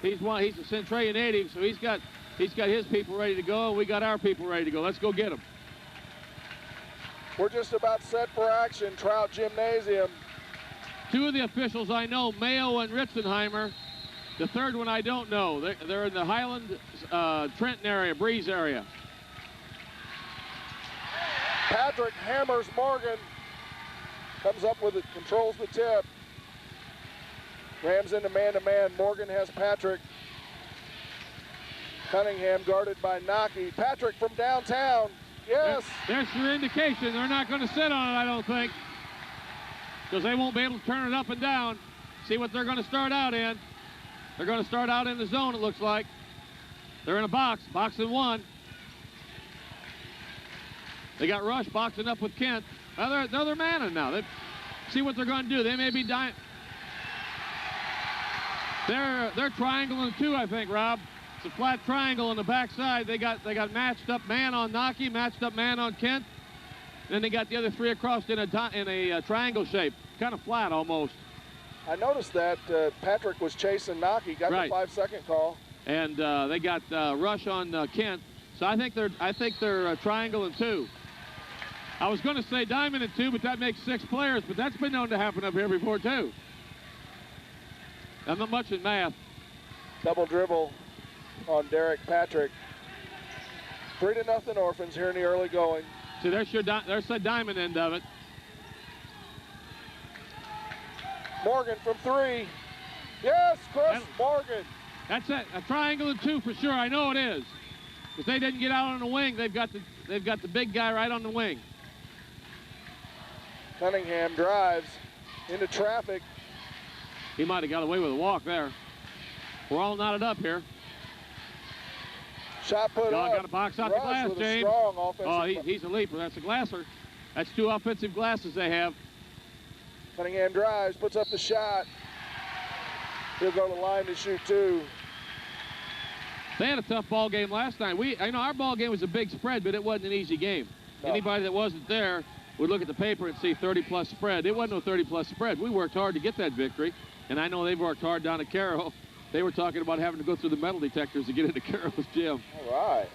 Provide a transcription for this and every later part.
He's a Centralia native, so he's got his people ready to go, and we got our people ready to go. Let's go get them. We're just about set for action. Trout Gymnasium. Two of the officials I know, Mayo and Ritzenheimer. The third one I don't know. They're in the Highland, Trenton area, Breeze area. Patrick hammers Morgan. Comes up with it, controls the tip. Rams into man-to-man. Morgan has Patrick. Cunningham guarded by Naki. Patrick from downtown. Yes. There's your indication. They're not going to sit on it, I don't think, because they won't be able to turn it up and down. See what they're going to start out in. They're going to start out in the zone, it looks like. They're in a box and one. They got Rush boxing up with Kent. Well, they're manning now. See what they're going to do. They may be dying. They're triangling too, I think, Rob. It's a flat triangle on the backside. They got matched up man on Naki, matched up man on Kent. Then they got the other three across in a triangle shape, kind of flat almost. I noticed that Patrick was chasing Naki, got the 5-second call, and they got Rush on Kent. So I think they're triangling two. I was going to say diamond and two, but that makes 6 players. But that's been known to happen up here before too. I'm not much in math. Double dribble on Derek Patrick. 3-0 Orphans here in the early going. See, there's the diamond end of it. Morgan from 3. Yes, Chris Morgan. That's it. A triangle and two for sure. I know it is. If they didn't get out on the wing, they've got the big guy right on the wing. Cunningham drives into traffic. He might have got away with a walk there. We're all knotted up here. Shot put up. Got to box out the glass, James. Oh, he's a leaper. That's a glasser. That's 2 offensive glasses they have. Cunningham drives, puts up the shot. He'll go to the line to shoot 2. They had a tough ball game last night. I know our ball game was a big spread, but it wasn't an easy game. No. Anybody that wasn't there would look at the paper and see 30-plus spread. It wasn't no 30-plus spread. We worked hard to get that victory, and I know they've worked hard down at Carroll. They were talking about having to go through the metal detectors to get into Carroll's gym. All right.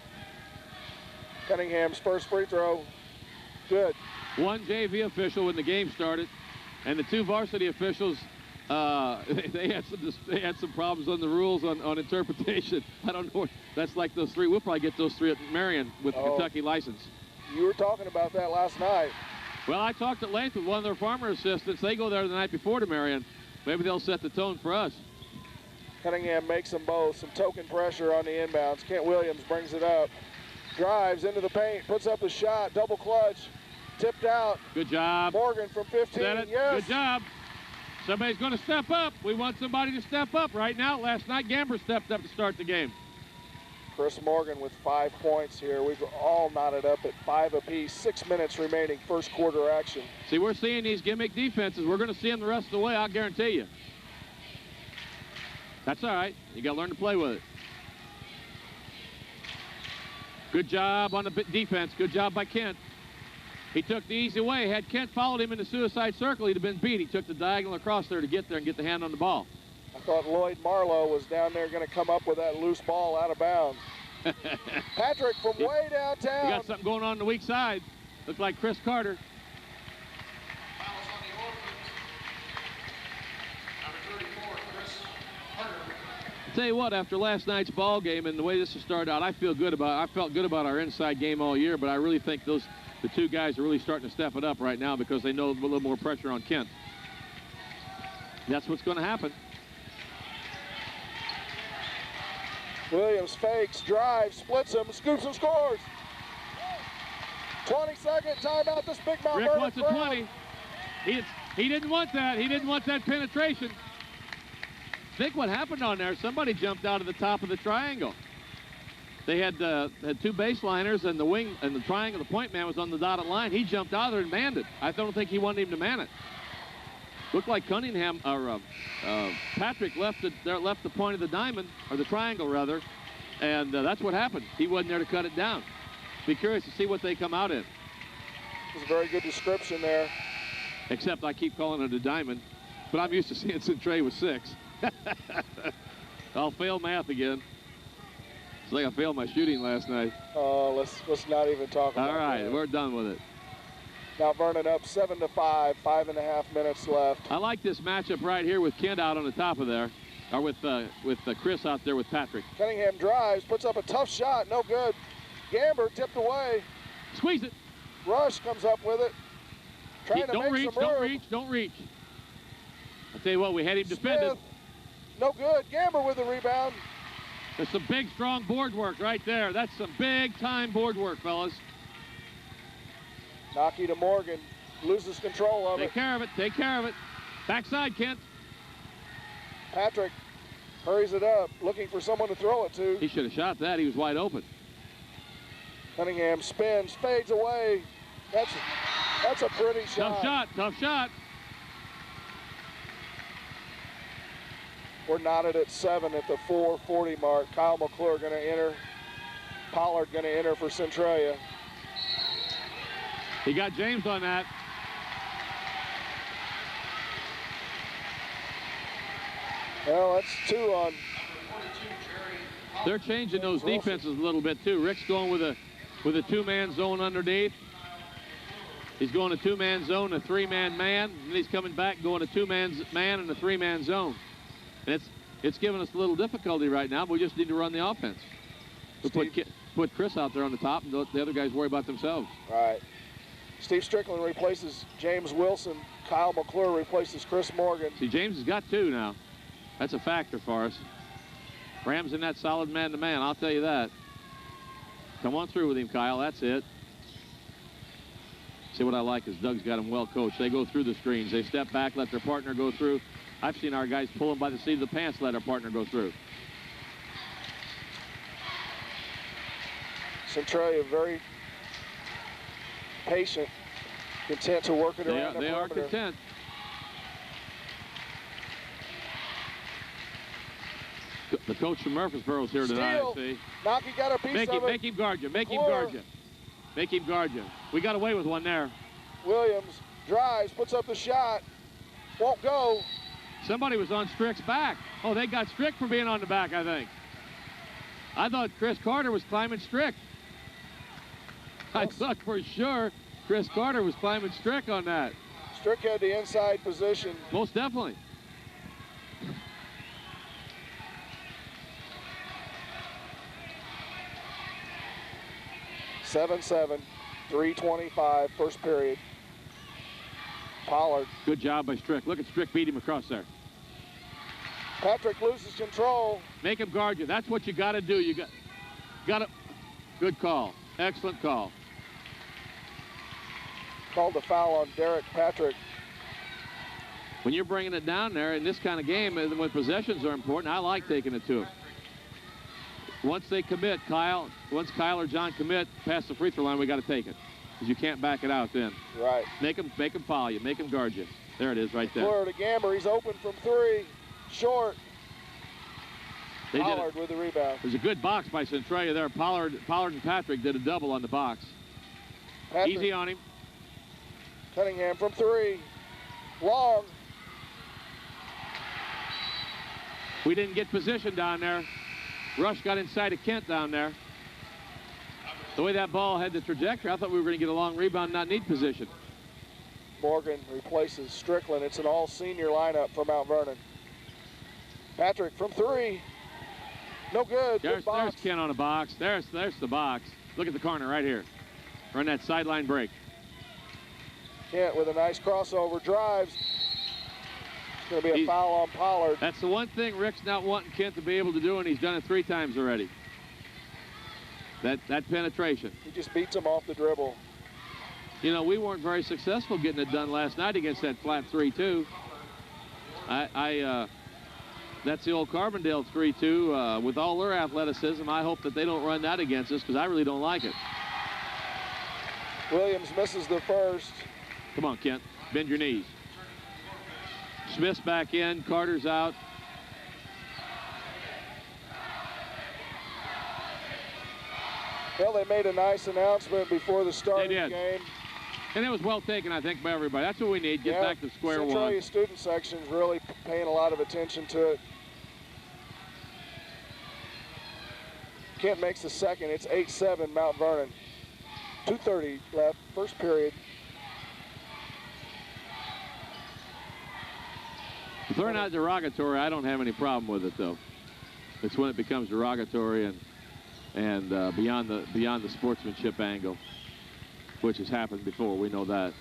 Cunningham's first free throw. Good. 1 JV official when the game started, and the 2 varsity officials, they had some problems on the rules on interpretation. I don't know. That's like those 3. We'll probably get those 3 at Marion with the Kentucky license. You were talking about that last night. Well, I talked at length with one of their farmer assistants. They go there the night before to Marion. Maybe they'll set the tone for us. Cunningham makes them both. Some token pressure on the inbounds. Kent Williams brings it up. Drives into the paint. Puts up the shot. Double clutch. Tipped out. Good job. Morgan from 15. Yes. Good job. Somebody's going to step up. We want somebody to step up right now. Last night, Gamber stepped up to start the game. Chris Morgan with 5 points here. We've all knotted up at 5 apiece. 6 minutes remaining, first quarter action. See, we're seeing these gimmick defenses. We're going to see them the rest of the way, I'll guarantee you. That's all right. You got to learn to play with it. Good job on the defense. Good job by Kent. He took the easy way. Had Kent followed him in the suicide circle, he'd have been beat. He took the diagonal across there to get there and get the hand on the ball. I thought Lloyd Marlowe was down there going to come up with that loose ball out of bounds. Patrick from way downtown. He got something going on the weak side. Looked like Chris Carter. I'll tell you what, after last night's ball game and the way this has started out, I felt good about our inside game all year, but I really think the 2 guys are really starting to step it up right now because they know a little more pressure on Kent. That's what's going to happen. Williams fakes, drives, splits him, scoops and scores. 20-second timeout. This Big Mount Rick wants a 20. He didn't want that. He didn't want that penetration. Think what happened on there. Somebody jumped out of the top of the triangle. They had 2 baseliners and the wing and the triangle. The point man was on the dotted line. He jumped out there and manned it. I don't think he wanted him to man it. Looked like Cunningham or Patrick left the point of the diamond, or the triangle rather, and that's what happened. He wasn't there to cut it down. Be curious to see what they come out in. It was a very good description there. Except I keep calling it a diamond, but I'm used to seeing Centralia with 6. I'll fail math again. It's like I failed my shooting last night. Let's not even talk about it. All right, we're done with it. Mount Vernon up 7-5, 5.5 minutes left. I like this matchup right here with Kent out on the top of there, or with Chris out there with Patrick. Cunningham drives, puts up a tough shot, no good. Gamber tipped away. Squeeze it. Rush comes up with it. Trying to Don't make reach, some room. don't reach. I'll tell you what, we had him defended. Smith, no good. Gamber with the rebound. There's some big, strong board work right there. That's some big-time board work, fellas. Knocky to Morgan. Loses control of it. Take care of it. Take care of it. Backside, Kent. Patrick hurries it up, looking for someone to throw it to. He should have shot that. He was wide open. Cunningham spins, fades away. That's a pretty shot. Tough shot. Tough shot. We're knotted at 7 at the 4:40 mark. Kyle McClure going to enter. Pollard going to enter for Centralia. He got James on that. Well, that's 2 on. They're changing those defenses a little bit too. Rick's going with a two-man zone underneath. He's going a two-man zone, a three-man man, and he's coming back going a two-man man and a three-man zone. And it's giving us a little difficulty right now, but we just need to run the offense. We put Chris out there on the top, and the other guys worry about themselves. All right. Steve Strickland replaces James Wilson. Kyle McClure replaces Chris Morgan. See, James has got 2 now. That's a factor for us. Rams in that solid man-to-man, I'll tell you that. Come on through with him, Kyle. That's it. See, what I like is Doug's got them well coached. They go through the screens. They step back, let their partner go through. I've seen our guys pull them by the seat of the pants, let our partner go through. Centralia very patient, content to work it around the perimeter. They are content. The coach from Murfreesboro's here tonight, I see. Knocky got a piece of it. Make him guard you. Make him guard you. Make him guard you. We got away with one there. Williams drives, puts up the shot. Won't go. Somebody was on Strick's back. Oh, they got Strick for being on the back, I think. I thought Chris Carter was climbing Strick. I thought for sure Chris Carter was climbing Strick on that. Strick had the inside position. Most definitely. (7-7), 3:25, first period. Pollard. Good job by Strick. Look at Strick beat him across there. Patrick loses control. Make him guard you. That's what you got to do. You got to. Good call. Excellent call. Called the foul on Derek Patrick. When you're bringing it down there in this kind of game, when possessions are important, I like taking it to them. Once they commit, once Kyle or John commit past the free throw line, we got to take it, because you can't back it out then. Right. Make them foul you. Make them guard you. There it is, right there. Fleur to Gamber. He's open from 3. Short. They Pollard with the rebound. There's a good box by Centralia there. Pollard and Patrick did a double on the box. Patrick. Easy on him. Cunningham from 3. Long. We didn't get position down there. Rush got inside of Kent down there. The way that ball had the trajectory, I thought we were going to get a long rebound and not need position. Morgan replaces Strickland. It's an all-senior lineup for Mount Vernon. Patrick from 3. No good. There's Kent on the box. There's the box. Look at the corner right here. Run that sideline break. Kent with a nice crossover, drives. It's going to be a foul on Pollard. That's the one thing Rick's not wanting Kent to be able to do, and he's done it 3 times already. That penetration. He just beats him off the dribble. You know, we weren't very successful getting it done last night against that flat 3-2. That's the old Carbondale 3-2. With all their athleticism, I hope that they don't run that against us, because I really don't like it. Williams misses the first. Come on, Kent. Bend your knees. Smith's back in. Carter's out. Well, they made a nice announcement before the start of the game. And it was well taken, I think, by everybody. That's what we need. Get back to square one. Centralia student section's really paying a lot of attention to it. Kent makes the second. It's 8-7 Mount Vernon. 2:30 left, first period. If they're not derogatory, I don't have any problem with it, though. It's when it becomes derogatory and beyond the sportsmanship angle, which has happened before. We know that.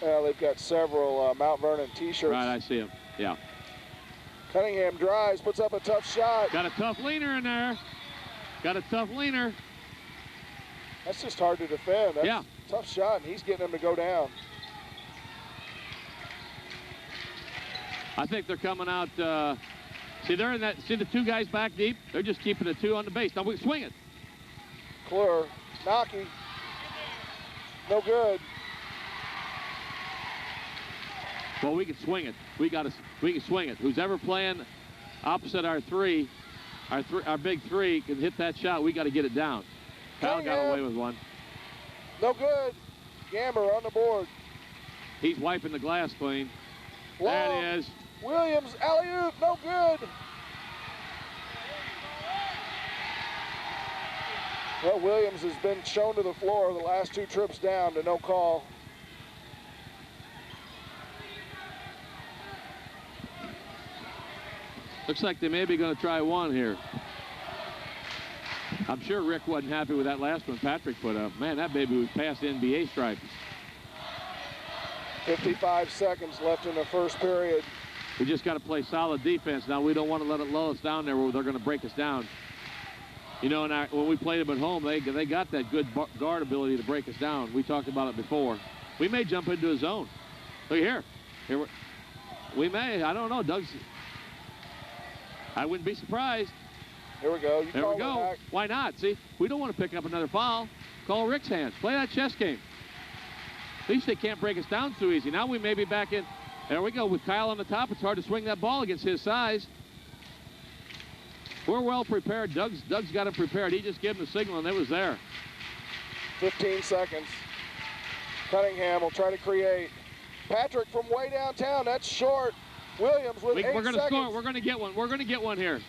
Well, they've got several Mount Vernon T-shirts. Right, I see them. Yeah. Cunningham drives, puts up a tough shot. Got a tough leaner in there. Got a tough leaner. That's just hard to defend. That's yeah. a tough shot, and he's getting him to go down. I think they're coming out. See, they're in that. See the two guys back deep? They're just keeping the two on the base. Now we swing it. Clure, Nocky. No good. Well, we can swing it. We can swing it. Who's ever playing opposite our big three can hit that shot. We got to get it down. Kyle got away with one. No good. Gamber on the board. He's wiping the glass clean. Long. There it is. Williams, alley-oop, no good. Well, Williams has been shown to the floor the last two trips down to no call. Looks like they may be going to try one here. I'm sure Rick wasn't happy with that last one Patrick put up. Man, that baby was past the NBA stripe. 55 seconds left in the first period. We just got to play solid defense. Now, we don't want to let it lull us down there where they're going to break us down. You know, when we played them at home, they got that good guard ability to break us down. We talked about it before. We may jump into a zone. Look here. We may. I don't know. I wouldn't be surprised. Here we go. There we go. Why not? See, we don't want to pick up another foul. Call Rick's hands. Play that chess game. At least they can't break us down so easy. Now we may be back in. There we go. With Kyle on the top, it's hard to swing that ball against his size. We're well prepared. Doug's got it prepared. He just gave him the signal, and it was there. 15 seconds. Cunningham will try to create. Patrick from way downtown. That's short. Williams with 8 seconds. We're going to score. We're going to get one. We're going to get one here.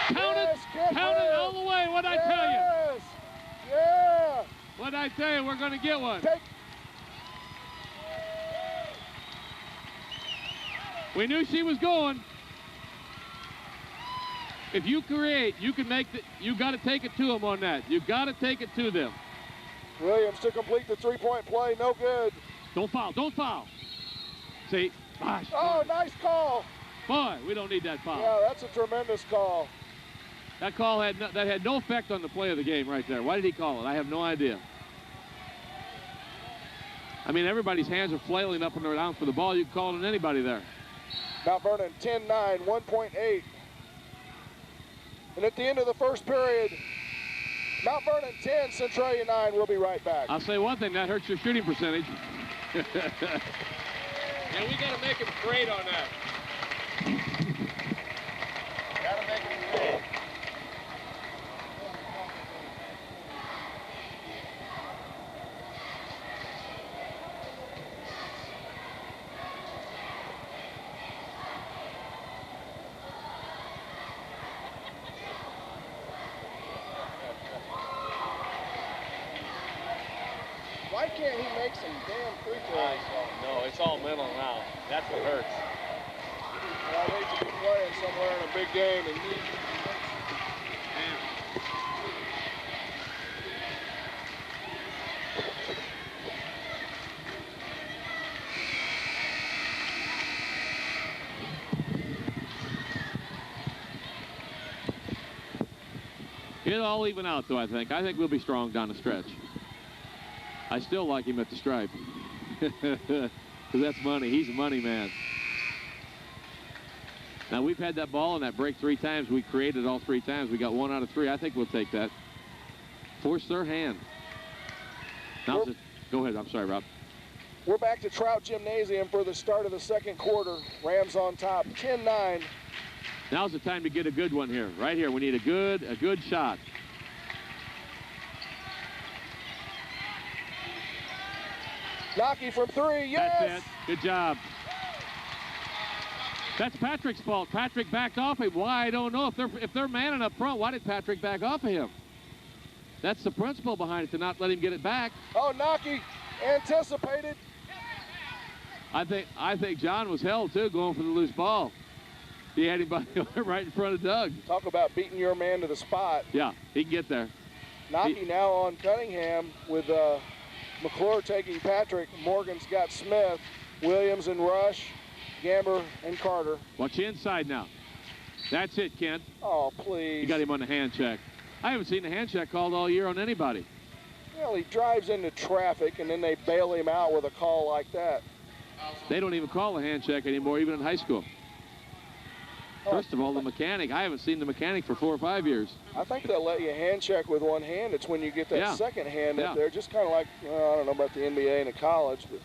Count it all the way. What'd I tell you? Yeah. What'd I tell you? We're going to get one. We knew she was going. If you create, you can make you got to take it to them on that. You got to take it to them. Williams to complete the three-point play. No good. Don't foul. Don't foul. See? Gosh. Oh, nice call. Boy, we don't need that foul. Yeah, that's a tremendous call. That call had no effect on the play of the game right there. Why did he call it? I have no idea. I mean, everybody's hands are flailing up and down for the ball. You can call it on anybody there. Mount Vernon 10-9, 1.8. And at the end of the first period, Mount Vernon 10, Centralia 9. We'll be right back. I'll say one thing, that hurts your shooting percentage. And we got to make him great on that. Got to make him great. Why can't he make some damn free throws? No, it's all mental now. That's what hurts. I hate to be playing somewhere in a big game and It'll all even out, though, I think. I think we'll be strong down the stretch. I still like him at the stripe. Because that's money. He's a money man. Now, we've had that ball in that break 3 times. We created all 3 times. We got 1 out of 3. I think we'll take that. Force their hand. Now, go ahead. I'm sorry, Rob. we're back to Trout Gymnasium for the start of the second quarter. Rams on top, 10-9. Now's the time to get a good one here. Right here. We need a good shot. Nocky from 3, yes! That's it. Good job. That's Patrick's fault. Patrick backed off him. Why? I don't know. If they're manning up front, why did Patrick back off of him? That's the principle behind it, to not let him get it back. Oh, Nocky anticipated. I think John was held, too, going for the loose ball. He had him right in front of Doug. Talk about beating your man to the spot. Yeah, he can get there. Nocky now on Cunningham with McClure taking Patrick. Morgan's got Smith, Williams and Rush, Gamber and Carter. Watch the inside now. That's it, Kent. Oh, please. You got him on the hand check. I haven't seen the hand check called all year on anybody. Well, he drives into traffic, and then they bail him out with a call like that. They don't even call a hand check anymore, even in high school. First of all, the mechanic. I haven't seen the mechanic for 4 or 5 years. I think they'll let you hand check with one hand. It's when you get that second hand up there, just kind of like, I don't know about the NBA and the college, but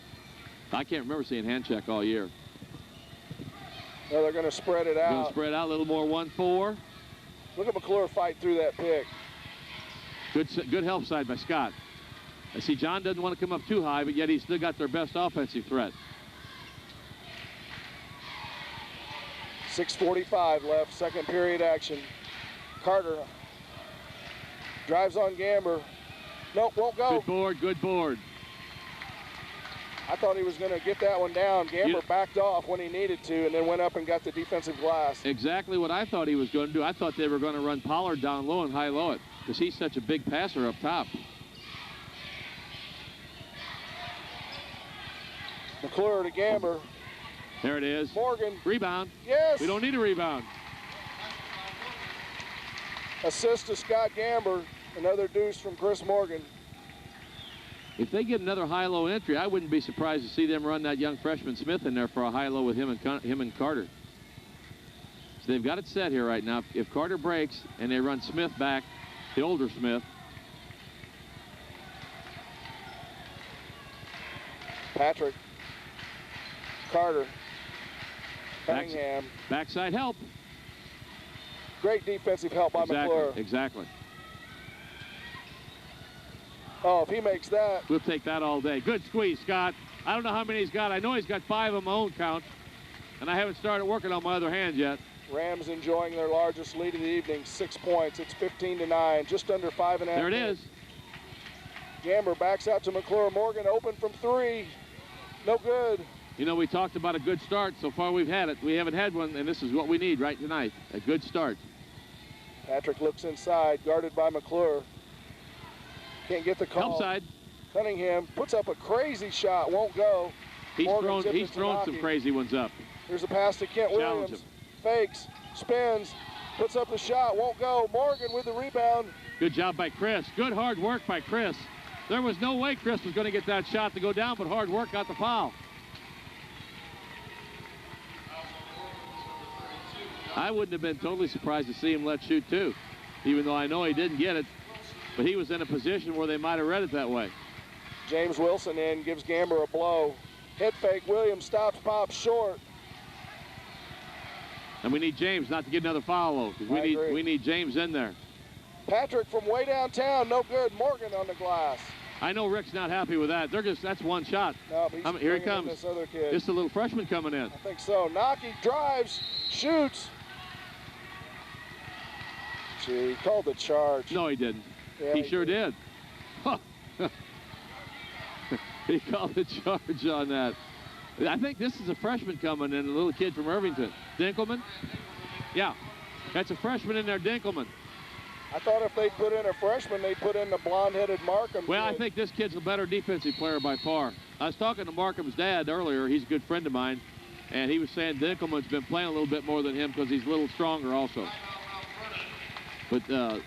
I can't remember seeing hand check all year. No, they're going to spread it out. Going to spread out a little more 1-4. Look at McClure fight through that pick. Good help side by Scott. I see John doesn't want to come up too high, but yet he's still got their best offensive threat. 6:45 left, second period action. Carter drives on Gamber. Nope, won't go. Good board, good board. I thought he was going to get that one down. Gamber backed off when he needed to and then went up and got the defensive glass. Exactly what I thought he was going to do. I thought they were going to run Pollard down low and high-low it because he's such a big passer up top. McClure to Gamber. There it is. Morgan. Rebound. Yes. We don't need a rebound. Assist to Scott Gamber. Another deuce from Chris Morgan. If they get another high-low entry, I wouldn't be surprised to see them run that young freshman Smith in there for a high-low with him and Carter. So they've got it set here right now. If Carter breaks and they run Smith back, the older Smith. Patrick. Carter. Cunningham. Backside help. Great defensive help by McClure. Exactly. Oh, if he makes that. We'll take that all day. Good squeeze, Scott. I don't know how many he's got. I know he's got 5 on my own count, and I haven't started working on my other hand yet. Rams enjoying their largest lead of the evening, 6 points. It's 15-9, just under 5.5 There it minutes. is. Gamber backs out to McClure. Morgan open from 3. No good. You know, we talked about a good start. So far we've had it. We haven't had one, and this is what we need right tonight, a good start. Patrick looks inside, guarded by McClure. Can't get the call. Help side. Cunningham puts up a crazy shot, won't go. He's thrown some crazy ones up. Here's a pass to Kent Challenge Williams. him. Fakes, spins, puts up the shot, won't go. Morgan with the rebound. Good job by Chris. Good hard work by Chris. There was no way Chris was going to get that shot to go down, but hard work got the foul. I wouldn't have been totally surprised to see him let shoot too, even though I know he didn't get it. But he was in a position where they might have read it that way. James Wilson in, gives Gamber a blow. Head fake, Williams stops, pops short. And we need James not to get another foul, though, because we need James in there. Patrick from way downtown, no good. Morgan on the glass. I know Rick's not happy with that. That's one shot. No, here he comes. This other kid. Just a little freshman coming in. I think so. Nocky drives, shoots. Gee, he called the charge. No, he didn't. Yeah, he sure did. He called the charge on that. I think this is a freshman coming in, a little kid from Irvington. Dinkelman? Yeah, that's a freshman in there, Dinkelman. I thought if they put in a freshman, they put in the blonde-headed Markham. Well, I think this kid's a better defensive player by far. I was talking to Markham's dad earlier. He's a good friend of mine, and he was saying Dinkelman's been playing a little bit more than him because he's a little stronger also. But the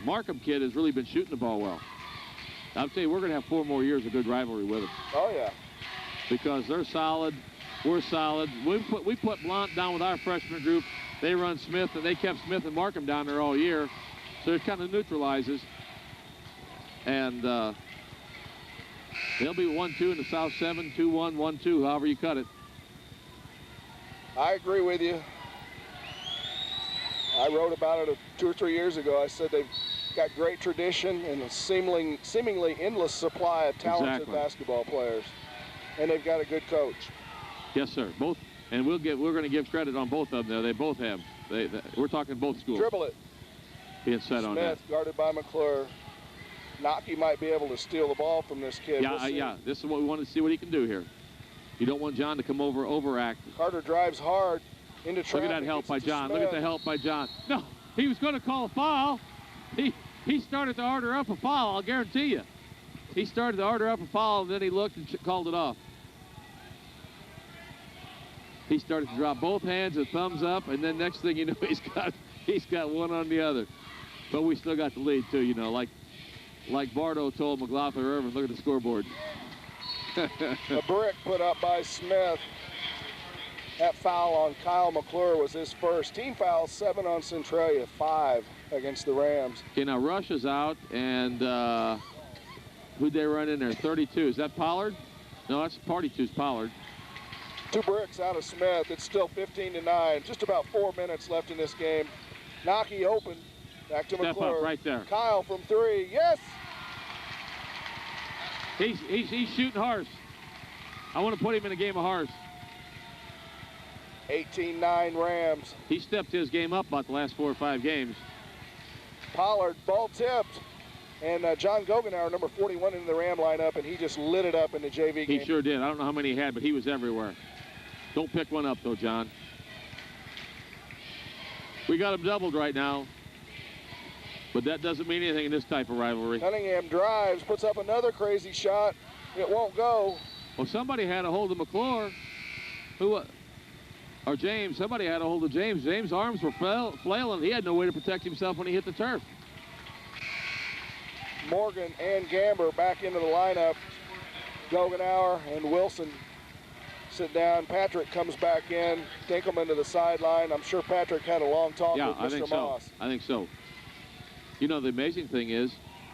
Markham kid has really been shooting the ball well. I'll tell you, we're going to have 4 more years of good rivalry with them. Oh, yeah. Because they're solid, we're solid. We put Blount down with our freshman group. They run Smith, and they kept Smith and Markham down there all year. So it kind of neutralizes. And they'll be 1-2 in the South 7, 2-1, 1-2, however you cut it. I agree with you. I wrote about it 2 or 3 years ago. I said they've got great tradition and a seemingly endless supply of talented basketball players. And they've got a good coach. Yes, sir. Both, and we're going to give credit on both of them there. They both have. We're talking both schools. Dribble it. Being set on that. Smith guarded by McClure. Nocky might be able to steal the ball from this kid. Yeah, yeah. This is what we want to see what he can do here. You don't want John to come overact. Carter drives hard into traffic. Look at that help by John. Look at the help by John. No, he was going to call a foul. He started to order up a foul, I'll guarantee you. He started to order up a foul, and then he looked and called it off. He started to drop both hands and thumbs up, and then next thing you know, he's got one on the other. But we still got the lead too, you know, like Bardo told McLaughlin Irvin, look at the scoreboard. A brick put up by Smith. That foul on Kyle McClure was his first. Team foul, 7 on Centralia, 5 against the Rams. Okay, now Rush is out, and who'd they run in there? 32. Is that Pollard? No, that's 42's Pollard. 2 bricks out of Smith. It's still 15-9. Just about 4 minutes left in this game. Nocky open. Back to Step McClure. up right there. Kyle from 3. Yes! He's shooting horse. I want to put him in a game of horse. 18-9 Rams. He stepped his game up about the last 4 or 5 games. Pollard, ball tipped. And John Gogenauer, number 41, in the Ram lineup, and he just lit it up in the JV game. He sure did. I don't know how many he had, but he was everywhere. Don't pick one up, though, John. We got him doubled right now. But that doesn't mean anything in this type of rivalry. Cunningham drives, puts up another crazy shot. It won't go. Well, somebody had a hold of McClure. Or James. Somebody had a hold of James. James' arms were flailing. He had no way to protect himself when he hit the turf. Morgan and Gamber back into the lineup. Gogenauer and Wilson sit down. Patrick comes back in. Dinkelman to the sideline. I'm sure Patrick had a long talk with Mr. Moss. I think so. You know, the amazing thing is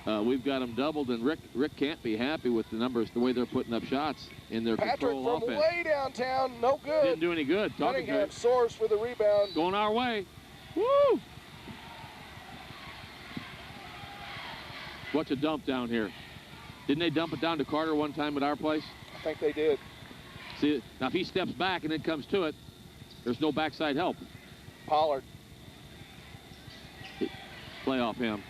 we've got them doubled, and Rick can't be happy with the numbers, the way they're putting up shots in their control offense. Patrick from way downtown, no good. Didn't do any good. Cunningham soars for the rebound. Going our way. Woo! What's a dump down here? Didn't they dump it down to Carter one time at our place? I think they did. See, now if he steps back and then comes to it, there's no backside help. Pollard. Play off him.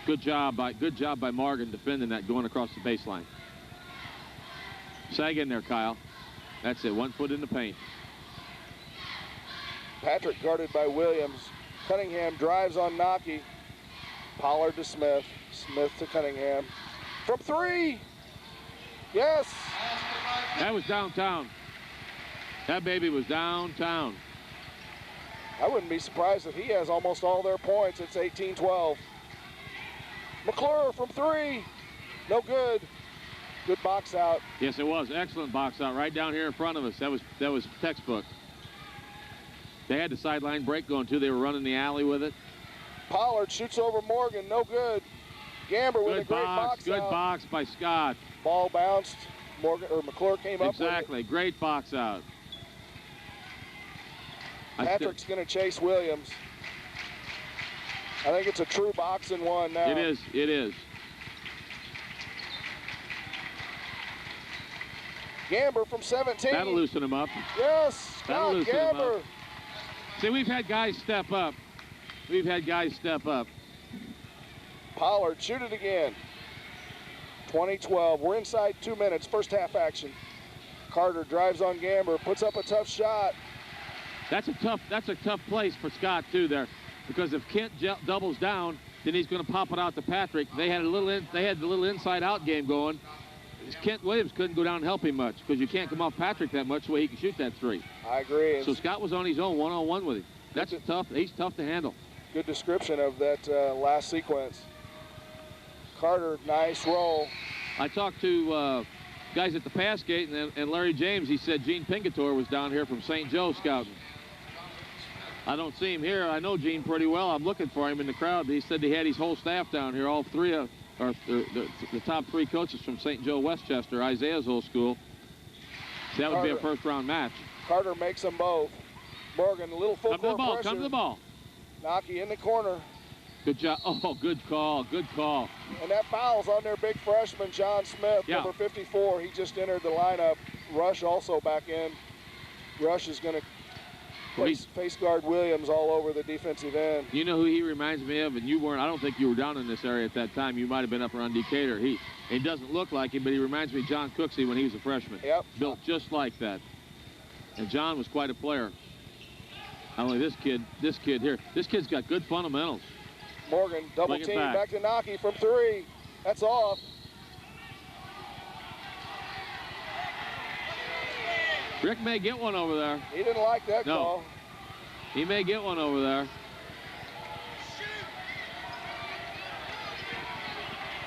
Good job by Morgan defending that, going across the baseline. Sag in there, Kyle. That's it. 1 foot in the paint. Patrick guarded by Williams. Cunningham drives on Nocky. Pollard to Smith. Smith to Cunningham. From 3. Yes. That was downtown. That baby was downtown. I wouldn't be surprised if he has almost all their points. It's 18-12. McClure from 3. No good. Good box out. Yes, it was. Excellent box out right down here in front of us. That was textbook. They had the sideline break going, too. They were running the alley with it. Pollard shoots over Morgan. No good. Gamber with a great box out. Good box by Scott. Ball bounced. McClure came up with it. Exactly. Great box out. Patrick's going to chase Williams. I think it's a true box and one now. It is. It is. Gamber from 17. That'll loosen him up. Yes, Scott Gamber. See, we've had guys step up. Pollard, shoot it again. 20-12. We're inside 2 minutes. First half action. Carter drives on Gamber, puts up a tough shot. That's a tough place for Scott too there, because if Kent doubles down, then he's going to pop it out to Patrick. They had the little inside-out game going. Kent Williams couldn't go down and help him much because you can't come off Patrick that much so he can shoot that 3. I agree. So Scott was on his own, one-on-one with him. That's tough. He's tough to handle. Good description of that last sequence. Carter, nice roll. I talked to guys at the pass gate, and Larry James, he said Gene Pingator was down here from St. Joe scouting. I don't see him here. I know Gene pretty well. I'm looking for him in the crowd. He said he had his whole staff down here, all 3 of the top 3 coaches from St. Joe Westchester, Isaiah's old school. So that would be a first-round match. Carter makes them both. Morgan, a little full court pressure. Come to the ball. Nocky in the corner. Good job. Oh, good call. Good call. And that foul's on their big freshman, John Smith, Yeah. number 54. He just entered the lineup. Rush also back in. Rush is going to face guard Williams all over the defensive end. You know who he reminds me of? And you weren't, I don't think you were down in this area at that time. You might have been up around Decatur. He doesn't look like him, but he reminds me of John Cooksey when he was a freshman. Yep. Built just like that. And John was quite a player. Not only this kid here. This kid's got good fundamentals. Morgan, double team, back to Naki from 3. That's off. Rick may get one over there. He didn't like that call. He may get one over there.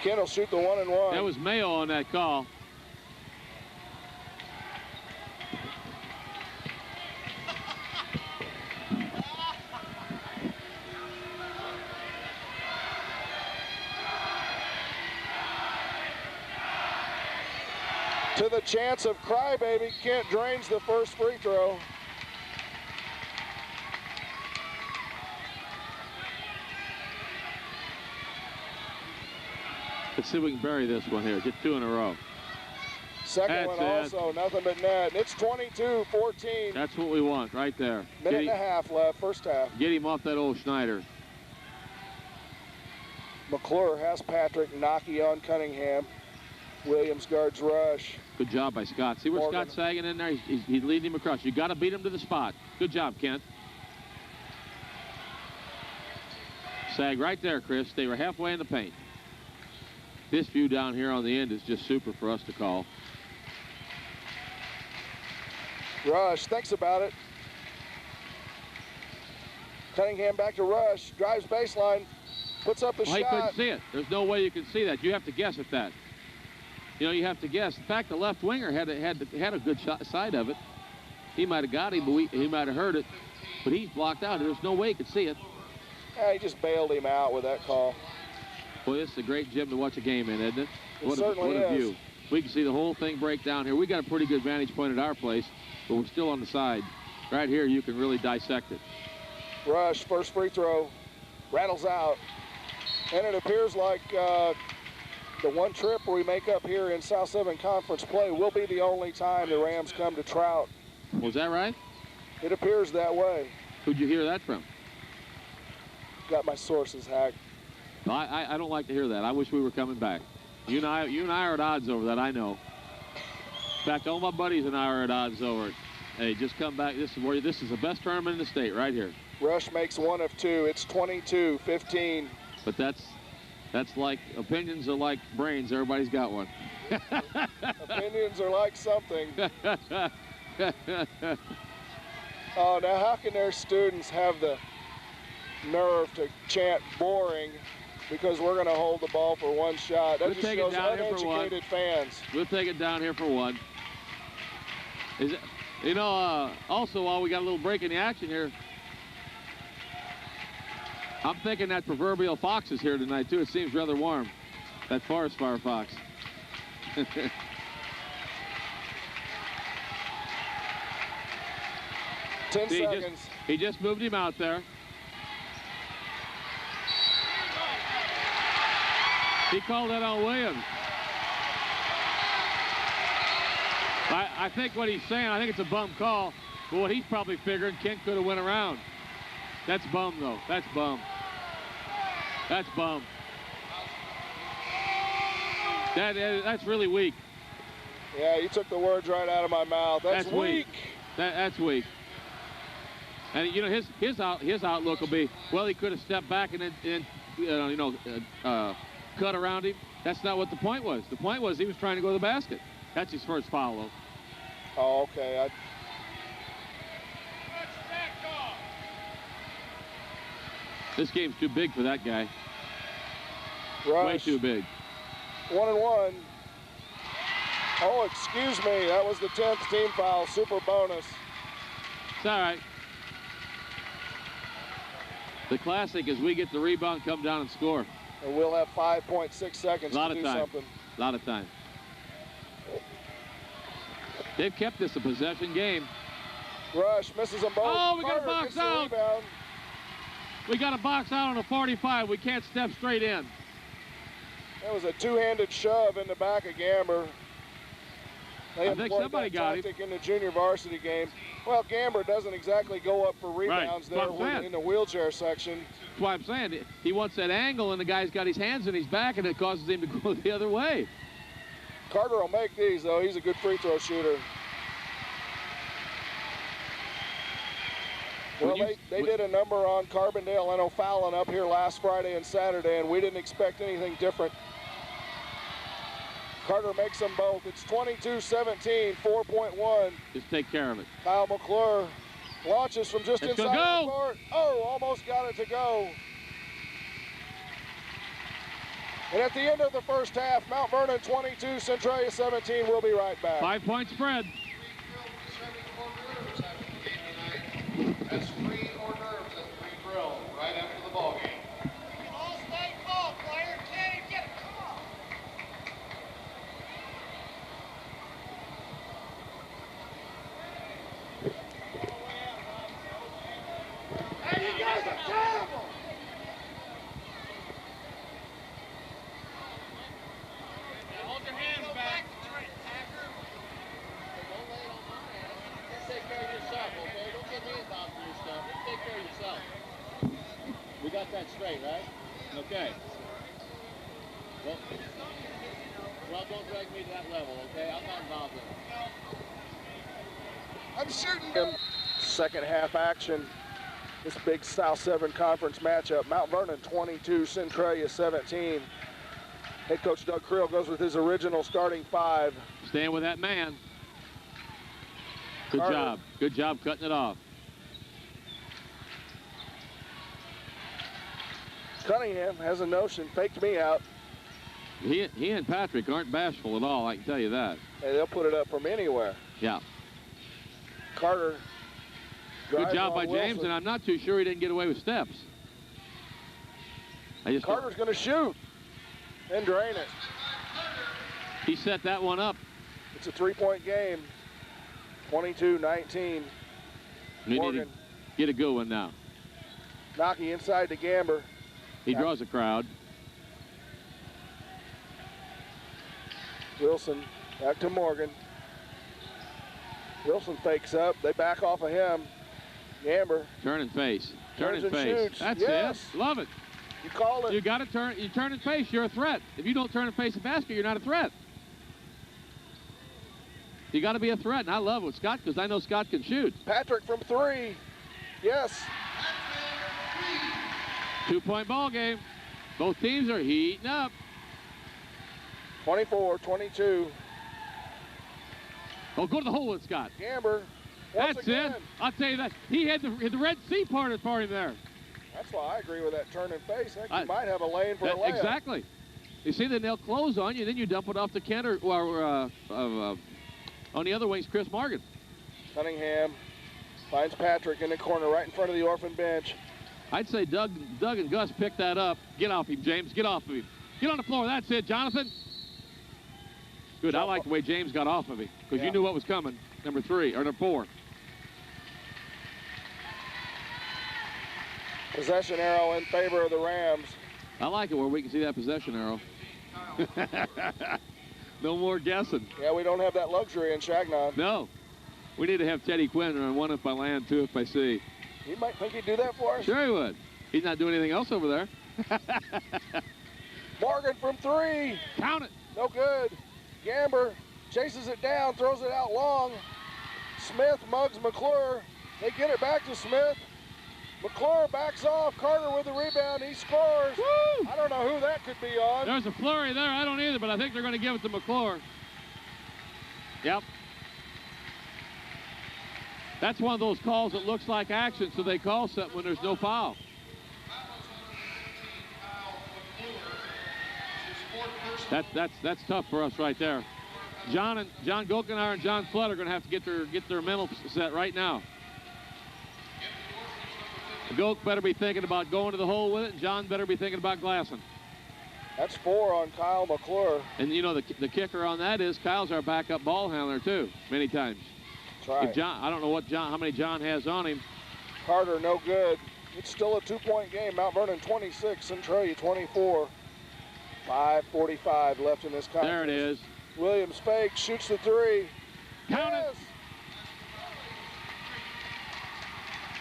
Kent will shoot the 1-and-1. That was Mayo on that call. To the chance of crybaby, Kent drains the first free throw. Let's see if we can bury this one here. Get 2 in a row. Second one also, nothing but net. It's 22-14. That's what we want right there. Minute and a half left, first half. Get him off that old Schneider. McClure has Patrick, Naki on Cunningham. Williams guards Rush. Good job by Scott. See where Morgan. Scott's sagging in there? He's leading him across. You got to beat him to the spot. Good job, Kent. Sag right there, Chris. They were halfway in the paint. This view down here on the end is just super for us to call. Rush thinks about it. Cunningham back to Rush. Drives baseline. Puts up a shot. He couldn't see it. There's no way you can see that. You have to guess at that. You know, you have to guess. In fact, the left winger had a good side of it. He might have got him, but he might have heard it. But he's blocked out. There's no way he could see it. Yeah, he just bailed him out with that call. Boy, this is a great gym to watch a game in, isn't it? What a view. We can see the whole thing break down here. We got a pretty good vantage point at our place, but we're still on the side. Right here, you can really dissect it. Rush, first free throw, rattles out. And it appears like the one trip we make up here in South 7 Conference play will be the only time the Rams come to Trout. Was that right? It appears that way. Who'd you hear that from? Got my sources hacked. No, I don't like to hear that. I wish we were coming back. You and I are at odds over that, I know. In fact, all my buddies and I are at odds over it. Hey, just come back. This is the best tournament in the state right here. Rush makes 1 of 2. It's 22-15. But that's like, opinions are like brains. Everybody's got one. Opinions are like something. Oh, now how can their students have the nerve to chant boring because we're going to hold the ball for one shot? That just shows uneducated fans. We'll take it down here for one. Is it? You know, also while we got a little break in the action here, I'm thinking that proverbial fox is here tonight too. It seems rather warm. That forest fire fox. 10 seconds. He just moved him out there. He called that on Williams. I think what he's saying, I think it's a bum call, but what he's probably figuring, Kent could have went around. That's bum, though. That's bum. That's bum. That's really weak. Yeah, you took the words right out of my mouth. That's weak. That's weak. And you know his outlook will be, well, he could have stepped back and then cut around him. That's not what the point was. The point was he was trying to go to the basket. That's his first foul, though. Oh, okay. This game's too big for that guy. Rush. Way too big. 1-and-1. Oh, excuse me. That was the 10th team foul. Super bonus. It's all right. The classic is we get the rebound, come down and score. And we'll have 5.6 seconds to do something. A lot of time. They've kept this a possession game. Rush misses them both. Oh, we got a box out. We got to box out on a 45. We can't step straight in. That was a two-handed shove in the back of Gamber. They I think somebody got it in the junior varsity game. Well, Gamber doesn't exactly go up for rebounds there in the wheelchair section. That's why I'm saying he wants that angle, and the guy's got his hands in his back, and it causes him to go the other way. Carter will make these, though. He's a good free throw shooter. Well, they did a number on Carbondale and O'Fallon up here last Friday and Saturday, and we didn't expect anything different. Carter makes them both. It's 22-17, 4.1. Just take care of it. Kyle McClure launches from just inside the court. Oh, almost got it to go. And at the end of the first half, Mount Vernon 22, Centralia 17. We'll be right back. 5-point spread. That's free hors d'oeuvres at the free grill right after the ball game. All stay full, player. Kenny, get it. Come on. Hey, you guys are terrible. Hold your hands back. Don't lay it on my ass. Just take care of yourself, okay? Don't get me involved in your stuff. Just take care of yourself. We got that straight, right? Okay. Well, don't drag me to that level, okay? I'm not involved in it. I'm shooting him. Second half action. This big South 7 Conference matchup. Mount Vernon 22, Centralia 17. Head coach Doug Creel goes with his original starting five. Staying with that man. Good Carter. job. Good job cutting it off. Cunningham has a notion, faked me out. He and Patrick aren't bashful at all, I can tell you that. Hey, they'll put it up from anywhere. Yeah. Carter. Good job by James, and I'm not too sure he didn't get away with steps. Carter's going to shoot and drain it. He set that one up. It's a three-point game. 22-19. We need to get a good one now. Nocky inside to Gamber. He draws a crowd. Wilson back to Morgan. Wilson fakes up. They back off of him. Gamber. Turn and face. Turn turns and face. shoots. That's Yes. it. Love it. You called it. You got to turn. You turn and face. You're a threat. If you don't turn and face the basket, you're not a threat. You got to be a threat, and I love what Scott, because I know Scott can shoot. Patrick from three. Yes. 2-point ball game. Both teams are heating up. 24-22. Oh, go to the hole with Scott. Gamber. That's again. it. I'll tell you that. He had the Red Sea parted for him there. That's why I agree with that turn and face. I think you might have a lane for a layup. Exactly. You see, then they'll close on you, then you dump it off to Kent or on the other wing's Chris Morgan. Cunningham finds Patrick in the corner right in front of the orphan bench. I'd say Doug and Gus picked that up. Get off him, James. Get off of him. Get on the floor. That's it, Jonathan. Good. I like the way James got off of him because you knew what was coming. Number 4. Possession arrow in favor of the Rams. I like it where we can see that possession arrow. No more guessing. Yeah, we don't have that luxury in Chagnon. No. We need to have Teddy Quinn run one if by land, two if by sea. You might think he'd do that for us. Sure he would. He's not doing anything else over there. Morgan from three. Count it. No good. Gamber chases it down, throws it out long. Smith mugs McClure. They get it back to Smith. McClure backs off. Carter with the rebound. He scores. Woo! I don't know who that could be on. There's a flurry there. I don't either, but I think they're going to give it to McClure. Yep. That's one of those calls that looks like action, so they call something when there's no foul. That's tough for us right there. John Golkenar and John Flood are going to have to get their mental set right now. Golk better be thinking about going to the hole with it, and John better be thinking about glassing. That's 4 on Kyle McClure. And you know the kicker on that is Kyle's our backup ball handler too, many times. That's right. If John, I don't know how many John has on him. Carter no good. It's still a 2-point game. Mount Vernon 26, Centralia 24. 5:45 left in this contest. There it is. Williams fakes, shoots the three. Count Yes! it.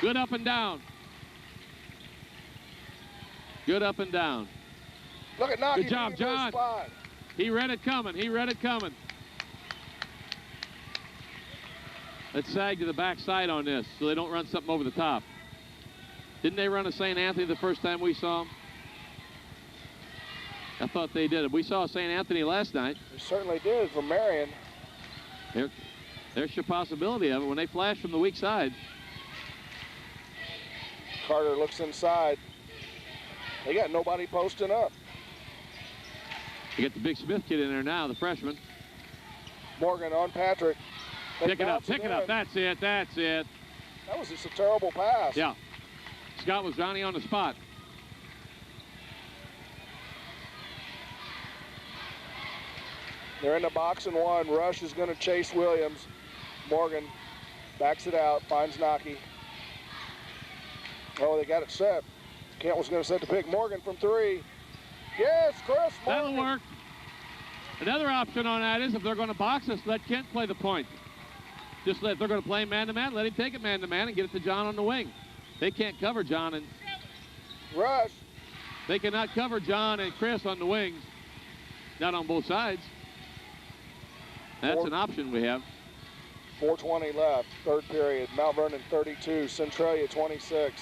Good up and down. Good up and down. Look at Naki. Good job, John. Spot. He read it coming. He read it coming. Let's sag to the backside on this so they don't run something over the top. Didn't they run a St. Anthony the first time we saw them? I thought they did. We saw St. Anthony last night. They certainly did from Marion. There's your possibility of it when they flash from the weak side. Carter looks inside. They got nobody posting up. You got the Big Smith kid in there now, the freshman. Morgan on Patrick. They Pick it up, bounce pick it up. That's it, that's it. That was just a terrible pass. Yeah. Scott was Johnny on the spot. They're in the box and one. Rush is going to chase Williams. Morgan backs it out, finds Naki. Oh, they got it set. Kent was going to set the pick. Morgan from three. Yes, Chris Morgan. That'll work. Another option on that is if they're going to box us, let Kent play the point. Just if they're going to play man-to-man, let him take it man-to-man and get it to John on the wing. They can't cover John and... Rush. They cannot cover John and Chris on the wings. Not on both sides. That's an option we have. 4:20 left, third period. Mount Vernon 32, Centralia 26.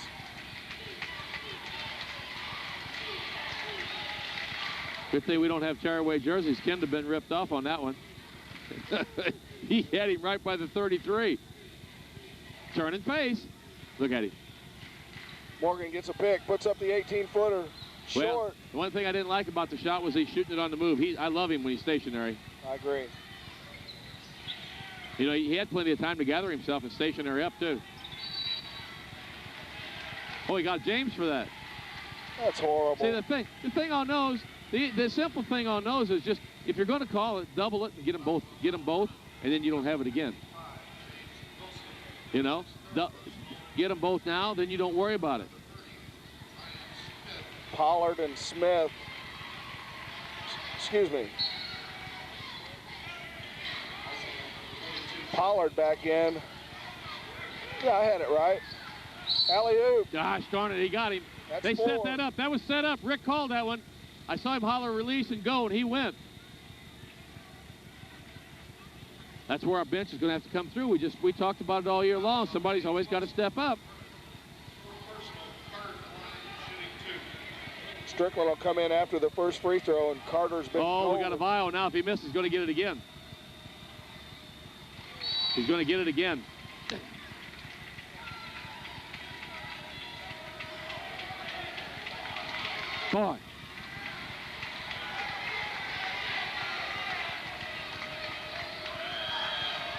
Good thing we don't have tearaway jerseys. Ken have been ripped off on that one. He had him right by the 33. Turn and face. Look at him. Morgan gets a pick, puts up the 18-footer. Short. Well, the one thing I didn't like about the shot was he's shooting it on the move. I love him when he's stationary. I agree. You know, he had plenty of time to gather himself and stationary up, too. Oh, he got James for that. That's horrible. See, the thing on those, the simple thing on those is just, if you're going to call it, double it and get them both, and then you don't have it again. You know? Get them both now, then you don't worry about it. Pollard and Smith. Excuse me. Pollard back in. Yeah, I had it right. Alley-oop. Gosh darn it, he got him. That's They four. set that up. That was set up. Rick called that one. I saw him holler release and go, and he went. That's where our bench is going to have to come through. We talked about it all year long. Somebody's always got to step up. Strickland will come in after the first free throw, and Carter's been Oh, we got a vial now. If he misses, he's going to get it again. He's going to get it again. Boy.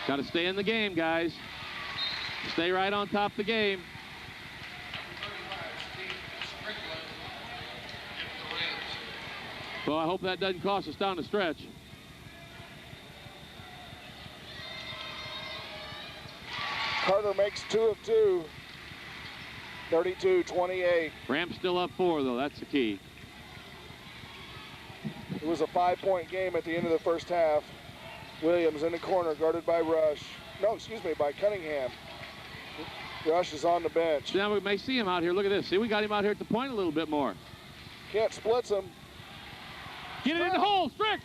Got to stay in the game, guys. Stay right on top of the game. Well, I hope that doesn't cost us down the stretch. Carter makes 2 of 2. 32-28. Rams still up 4, though. That's the key. It was a 5-point game at the end of the first half. Williams in the corner, guarded by Rush. No, excuse me, by Cunningham. Rush is on the bench. Now we may see him out here. Look at this. See, we got him out here at the point a little bit more. Kent splits him. Get it in the hole, Strick.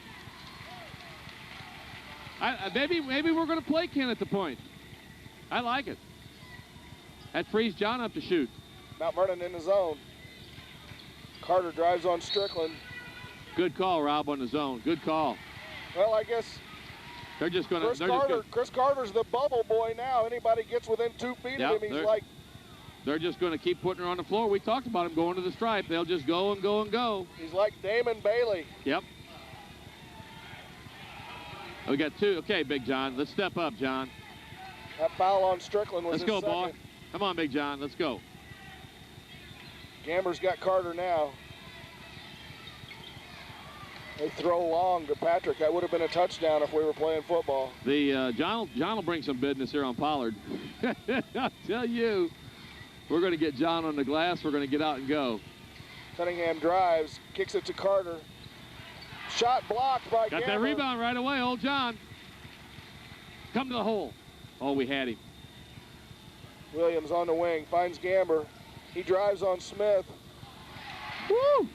Maybe we're going to play Ken at the point. I like it. That frees John up to shoot. Mount Vernon in the zone. Carter drives on Strickland. Good call, Rob, on the zone. Good call. Well, I guess they're just going to. Chris Carter's the bubble boy now. Anybody gets within 2 feet of him, he's like. They're just going to keep putting her on the floor. We talked about him going to the stripe. They'll just go and go and go. He's like Damon Bailey. Yep. We got 2. Okay, Big John. Let's step up, John. That foul on Strickland was Let's his go, second. boy. Come on, Big John. Let's go. Gamber's got Carter now. They throw long to Patrick. That would have been a touchdown if we were playing football. The John will bring some business here on Pollard. I'll tell you. We're going to get John on the glass. We're going to get out and go. Cunningham drives, kicks it to Carter. Shot blocked by Got Gamber. that rebound right away, old John. Come to the hole. Oh, we had him. Williams on the wing, finds Gamber. He drives on Smith. Woo!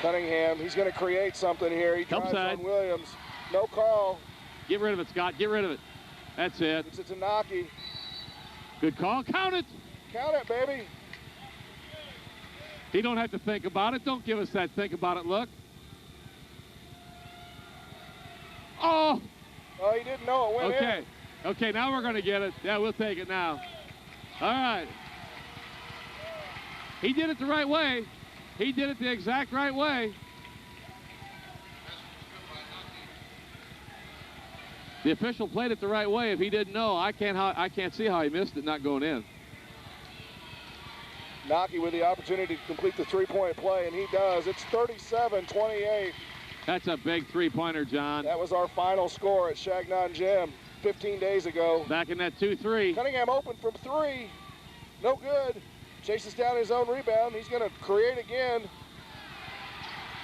Cunningham, he's going to create something here. He drives on Williams. No call. Get rid of it, Scott. Get rid of it. That's it. It's a Tanaki. Good call. Count it. Count it, baby. He don't have to think about it. Don't give us that think about it look. Oh! Oh, he didn't know it went in. Okay. Okay, now we're going to get it. Yeah, we'll take it now. All right. He did it the right way. He did it the exact right way. The official played it the right way. If he didn't know, I can't see how he missed it not going in. Naki with the opportunity to complete the three-point play, and he does. It's 37-28. That's a big three-pointer, John. That was our final score at Shagnon Gym 15 days ago. Back in that 2-3. Cunningham open from three. No good. Chases down his own rebound. He's going to create again.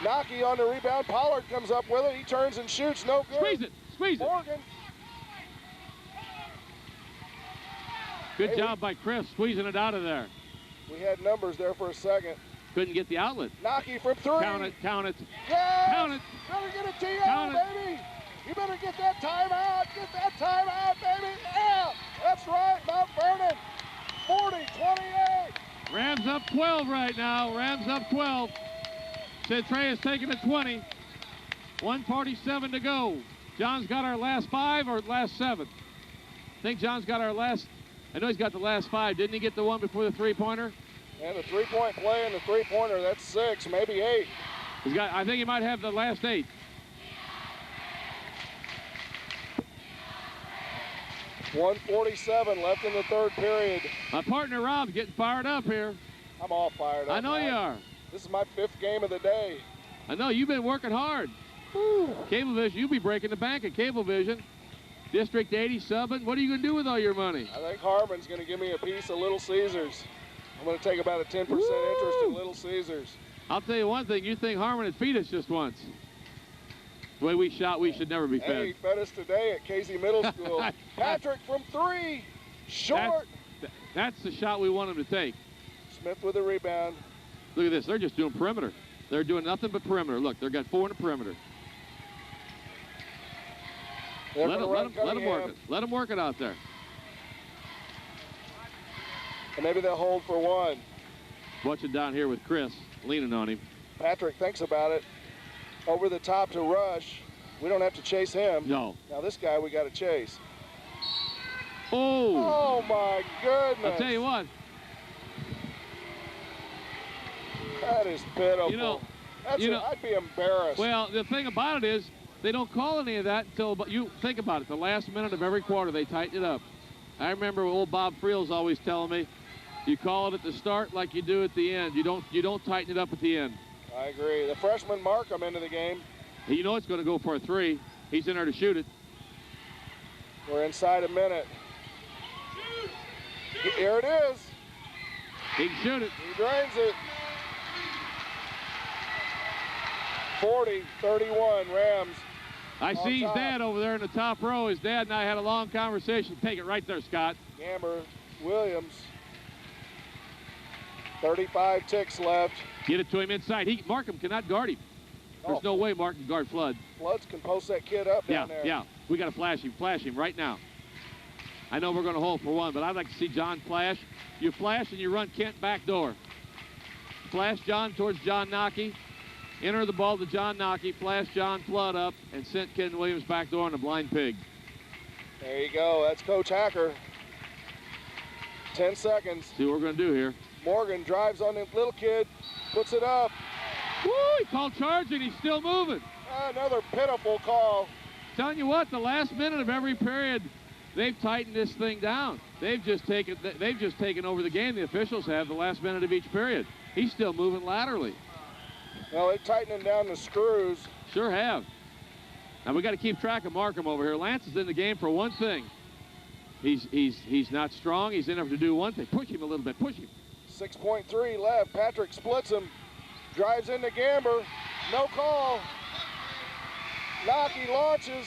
Naki on the rebound. Pollard comes up with it. He turns and shoots. No good. Squeeze it. Squeeze it. Morgan. Good job by Chris squeezing it out of there. We had numbers there for a second. Couldn't get the outlet. Naki from three. Count it. Count it. Yes! Count it. Better get a TO, Count it. baby. You better get that timeout. Get that timeout, baby. Yeah, that's right. Mount Vernon, 40-28. Rams up 12 right now. Rams up 12. Centralia's taking it 20. 1:47 to go. John's got our last 5 or last 7? I think John's got our last. I know he's got the last 5. Didn't he get the one before the three-pointer? And the three-point play and the three-pointer, that's 6, maybe 8. He's got. I think he might have the last 8. .147 left in the third period. My partner Rob's getting fired up here. I'm all fired up. I know you are. This is my 5th game of the day. I know you've been working hard. Woo. Cablevision, you'll be breaking the bank at Cablevision. District 80 subbing. What are you going to do with all your money? I think Harmon's going to give me a piece of Little Caesars. I'm going to take about a 10% interest in Little Caesars. I'll tell you one thing. You think Harmon would feed us just once. The way we shot, we should never be fed. Hey, he fed us today at Casey Middle School. Patrick from 3. Short. That's the shot we want him to take. Smith with a rebound. Look at this. They're just doing perimeter. They're doing nothing but perimeter. Look, they've got 4 in the perimeter. Let them work it. Let them work it out there. And maybe they'll hold for 1. Watch it down here with Chris leaning on him. Patrick thinks about it. Over the top to Rush. We don't have to chase him. No. Now this guy we got to chase. Oh. Oh my goodness. I'll tell you what. That is pitiful. You know, I'd be embarrassed. Well, the thing about it is they don't call any of that until, but you think about it, the last minute of every quarter they tighten it up. I remember old Bob Friel's always telling me, you call it at the start like you do at the end. You don't tighten it up at the end. I agree. The freshman Markham into the game. You know it's going to go for a 3. He's in there to shoot it. We're inside a minute. Here it is. He can shoot it. He drains it. 40-31 Rams. I see his dad over there in the top row. His dad and I had a long conversation. Take it right there, Scott. Gamber, Williams. 35 ticks left. Get it to him inside. Markham cannot guard him. There's no way Mark can guard Flood. Floods can post that kid up down there. Yeah. We got to flash him right now. I know we're going to hold for 1, but I'd like to see John flash. You flash and you run Kent back door. Flash John towards John Naki. Enter the ball to John Naki. Flash John Flood up and sent Ken Williams back door on the blind pig. There you go. That's Coach Hacker. 10 seconds. See what we're going to do here. Morgan drives on the little kid. Puts it up. Woo! He called charge and he's still moving. Another pitiful call. Telling you what, the last minute of every period, they've tightened this thing down. They've just taken over the game. The officials have the last minute of each period. He's still moving laterally. Well, they're tightening down the screws. Sure have. Now we got to keep track of Markham over here. Lance is in the game for one thing. He's not strong. He's in there to do one thing. Push him a little bit. Push him. 6.3 left. Patrick splits him. Drives into Gamber. No call. Nocky launches.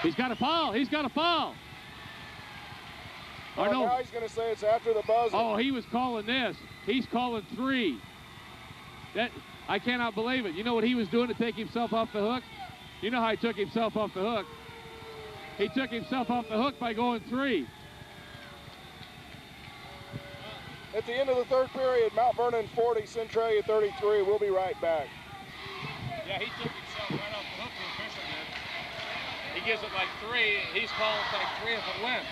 He's got a foul. He's got a foul. Oh, no. Now he's going to say it's after the buzzer. Oh, he was calling this. He's calling 3. I cannot believe it. You know what he was doing to take himself off the hook? You know how he took himself off the hook? He took himself off the hook by going 3. At the end of the third period, Mount Vernon 40, Centralia 33. We'll be right back. Yeah, he took himself right off the hook, the official did. He gives it like 3. He's calling like 3 if it wins.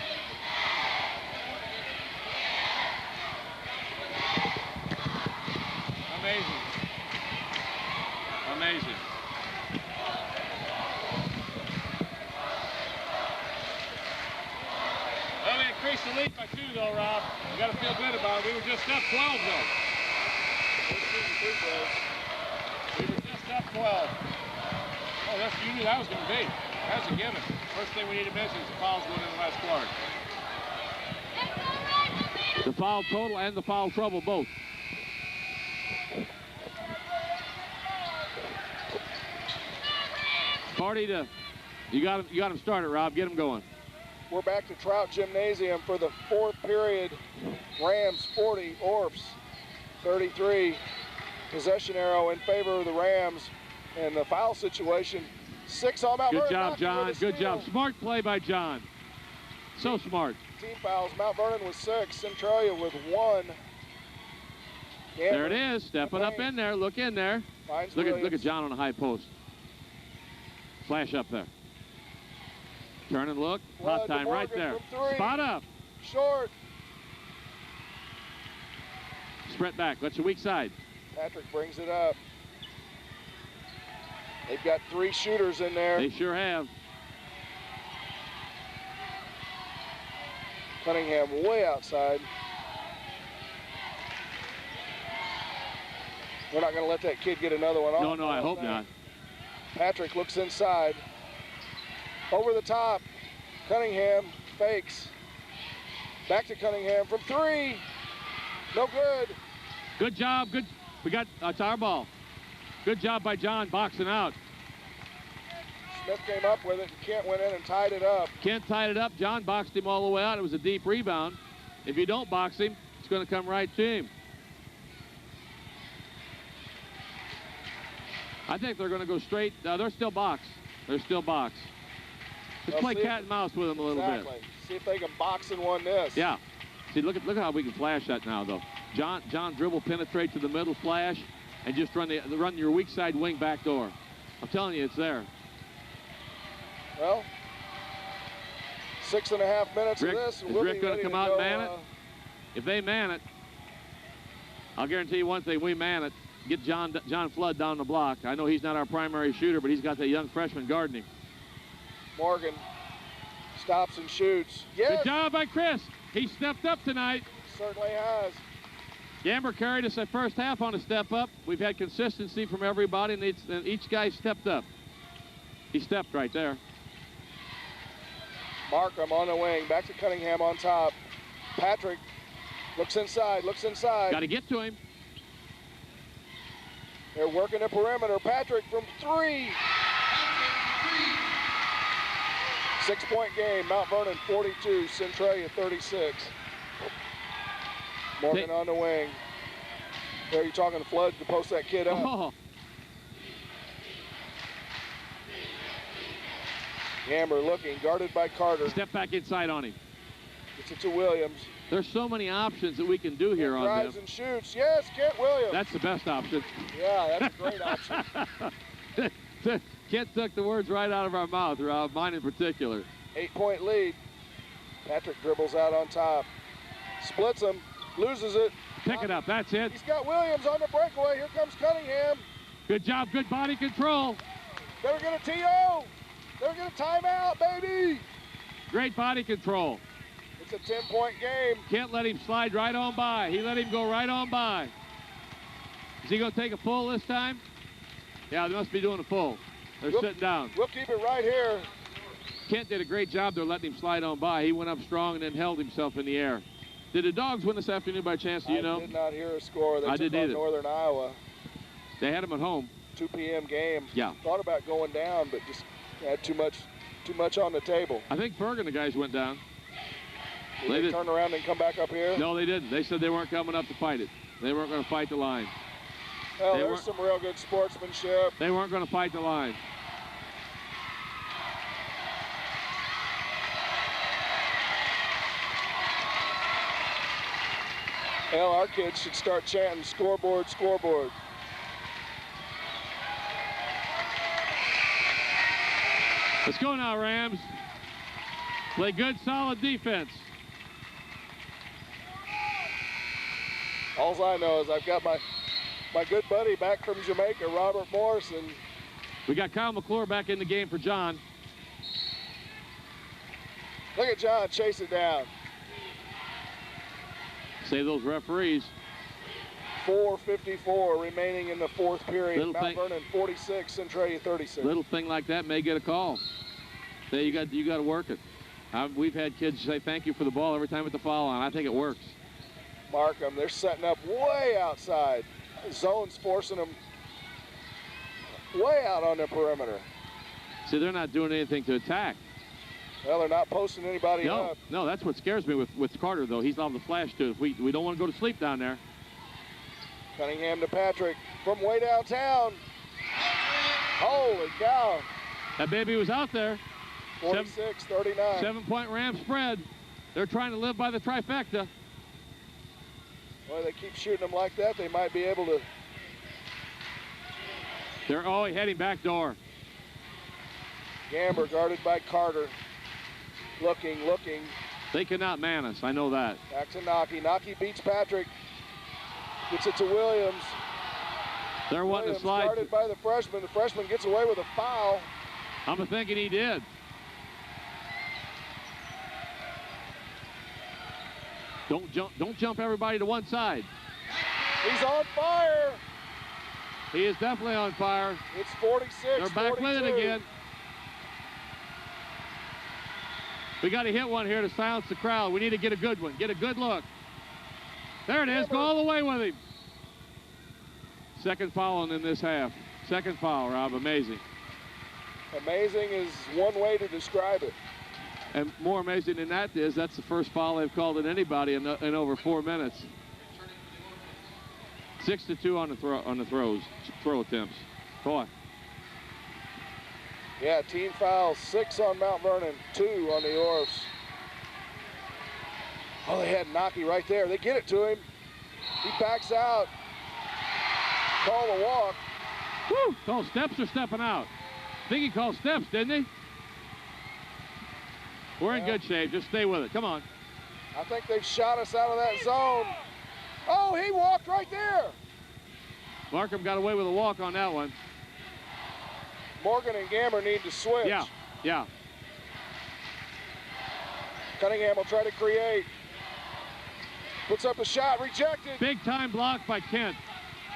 Amazing. Amazing. Well, we increased the lead by 2, though, Rob. We got to feel good about it. We were just up 12, though. We were just up 12. Oh, you knew that was going to be. That's a given. First thing we need to mention is the fouls going in the last quarter. The foul total and the foul trouble both. Party to, you got him started, Rob. Get him going. We're back to Trout Gymnasium for the fourth period. Rams 40, Orphs 33. Possession arrow in favor of the Rams. And the foul situation, 6 on Mount Vernon. Good job, John. Good job. Smart play by John. So smart. Team fouls. Mount Vernon with 6. Centralia with 1. There it is. Step it up in there. Look in there. Look at John on the high post. Flash up there. Turn and look. Hot time right there. Spot up. Short. Spread back. That's your weak side. Patrick brings it up. They've got 3 shooters in there. They sure have. Cunningham way outside. We're not going to let that kid get another one off. No, I hope not. Patrick looks inside. Over the top. Cunningham fakes. Back to Cunningham from 3. No good. Good job. Good. We got it's our ball. Good job by John boxing out. Smith came up with it. Kent went in and tied it up. Kent tied it up. John boxed him all the way out. It was a deep rebound. If you don't box him, it's going to come right to him. I think they're going to go straight. They're still box. They're still box. Let's play cat and mouse with them a little bit. See if they can box and win this. Yeah. See, look at how we can flash that now, though. John dribble, penetrate to the middle, flash, and just run your weak side wing back door. I'm telling you, it's there. Well, 6.5 minutes of this. Is Rick going to come out and man it? If they man it, I'll guarantee you one thing: we man it. Get John Flood down the block. I know he's not our primary shooter, but he's got that young freshman guarding him. Morgan stops and shoots. Yes. Good job by Chris. He stepped up tonight. Certainly has. Gamber carried us that first half on a step up. We've had consistency from everybody, and each guy stepped up. He stepped right there. Markham on the wing. Back to Cunningham on top. Patrick looks inside. Got to get to him. They're working the perimeter. Patrick from 3. 6-point game. Mount Vernon 42, Centralia 36. Morgan on the wing. There you talking to Flood to post that kid up. Oh. Gamber looking, guarded by Carter. Step back inside on him. Gets it to Williams. There's so many options that we can do here on them. Drives and shoots. Yes, Kent Williams. That's the best option. Yeah, that's a great option. Kent took the words right out of our mouth, Rob, mine in particular. 8-point lead. Patrick dribbles out on top. Splits him, loses it. Pick it up, that's it. He's got Williams on the breakaway. Here comes Cunningham. Good job, good body control. Better get a TO. They're going to timeout, baby. Great body control. It's a 10-point game. Can't let him slide right on by. He let him go right on by. Is he going to take a full this time? Yeah, they must be doing a full. They're sitting down. We'll keep it right here. Kent did a great job there letting him slide on by. He went up strong and then held himself in the air. Did the Dogs win this afternoon by chance? Do you know? I did not hear a score. They I took didn't on either. Northern Iowa. They had him at home. 2 p.m. game. Yeah. Thought about going down, but just had too much on the table. I think Bergen, the guys, went down. Did they turn around and come back up here? No, they didn't. They said they weren't coming up to fight it. They weren't going to fight the line. Well, there's some real good sportsmanship. They weren't going to fight the line. Well, our kids should start chanting scoreboard, scoreboard. Let's go now, Rams. Play good, solid defense. All I know is I've got my good buddy back from Jamaica, Robert Morrison. We got Kyle McClure back in the game for John. Look at John chase it down. Save those referees. 4:54 remaining in the fourth period. Mount Vernon 46, Centralia 36. Little thing like that may get a call. Say you got to work it. We've had kids say thank you for the ball every time with the foul on. I think it works. Mark them. They're setting up way outside. Zone's forcing them way out on the perimeter. See, they're not doing anything to attack. Well, they're not posting anybody up. No, that's what scares me with Carter, though. He's allowed to flash, too. We don't want to go to sleep down there. Cunningham to Patrick from way downtown. Holy cow. That baby was out there. 46-39. 7-point Ram spread. They're trying to live by the trifecta. Well, they keep shooting them like that, they might be able to. They're heading back door. Gamber guarded by Carter. Looking. They cannot man us, I know that. Back to Naki. Naki beats Patrick. Gets it to Williams. They're wanting to slide. Guarded by the freshman. The freshman gets away with a foul. I'm thinking he did. Don't jump everybody to one side. He's on fire. He is definitely on fire. It's 46. They're back 42. with it again. We got to hit one here to silence the crowd. We need to get a good one. Get a good look. There it is. Go all the way with him. Second foul in this half. Second foul, Rob. Amazing. Amazing is one way to describe it. And more amazing than that is that's the first foul they've called in anybody in over 4 minutes. 6-2 on the throw attempts. Boy. Yeah, team fouls. 6 on Mount Vernon, 2 on the Orfs. Oh, they had Naki right there. They get it to him. He backs out. Call the walk. Woo! Called steps or stepping out? I think he called steps, didn't he? We're in good shape. Just stay with it. Come on. I think they've shot us out of that zone. Oh, he walked right there. Markham got away with a walk on that one. Morgan and Gamber need to switch. Yeah. Cunningham will try to create. Puts up a shot, rejected. Big time block by Kent.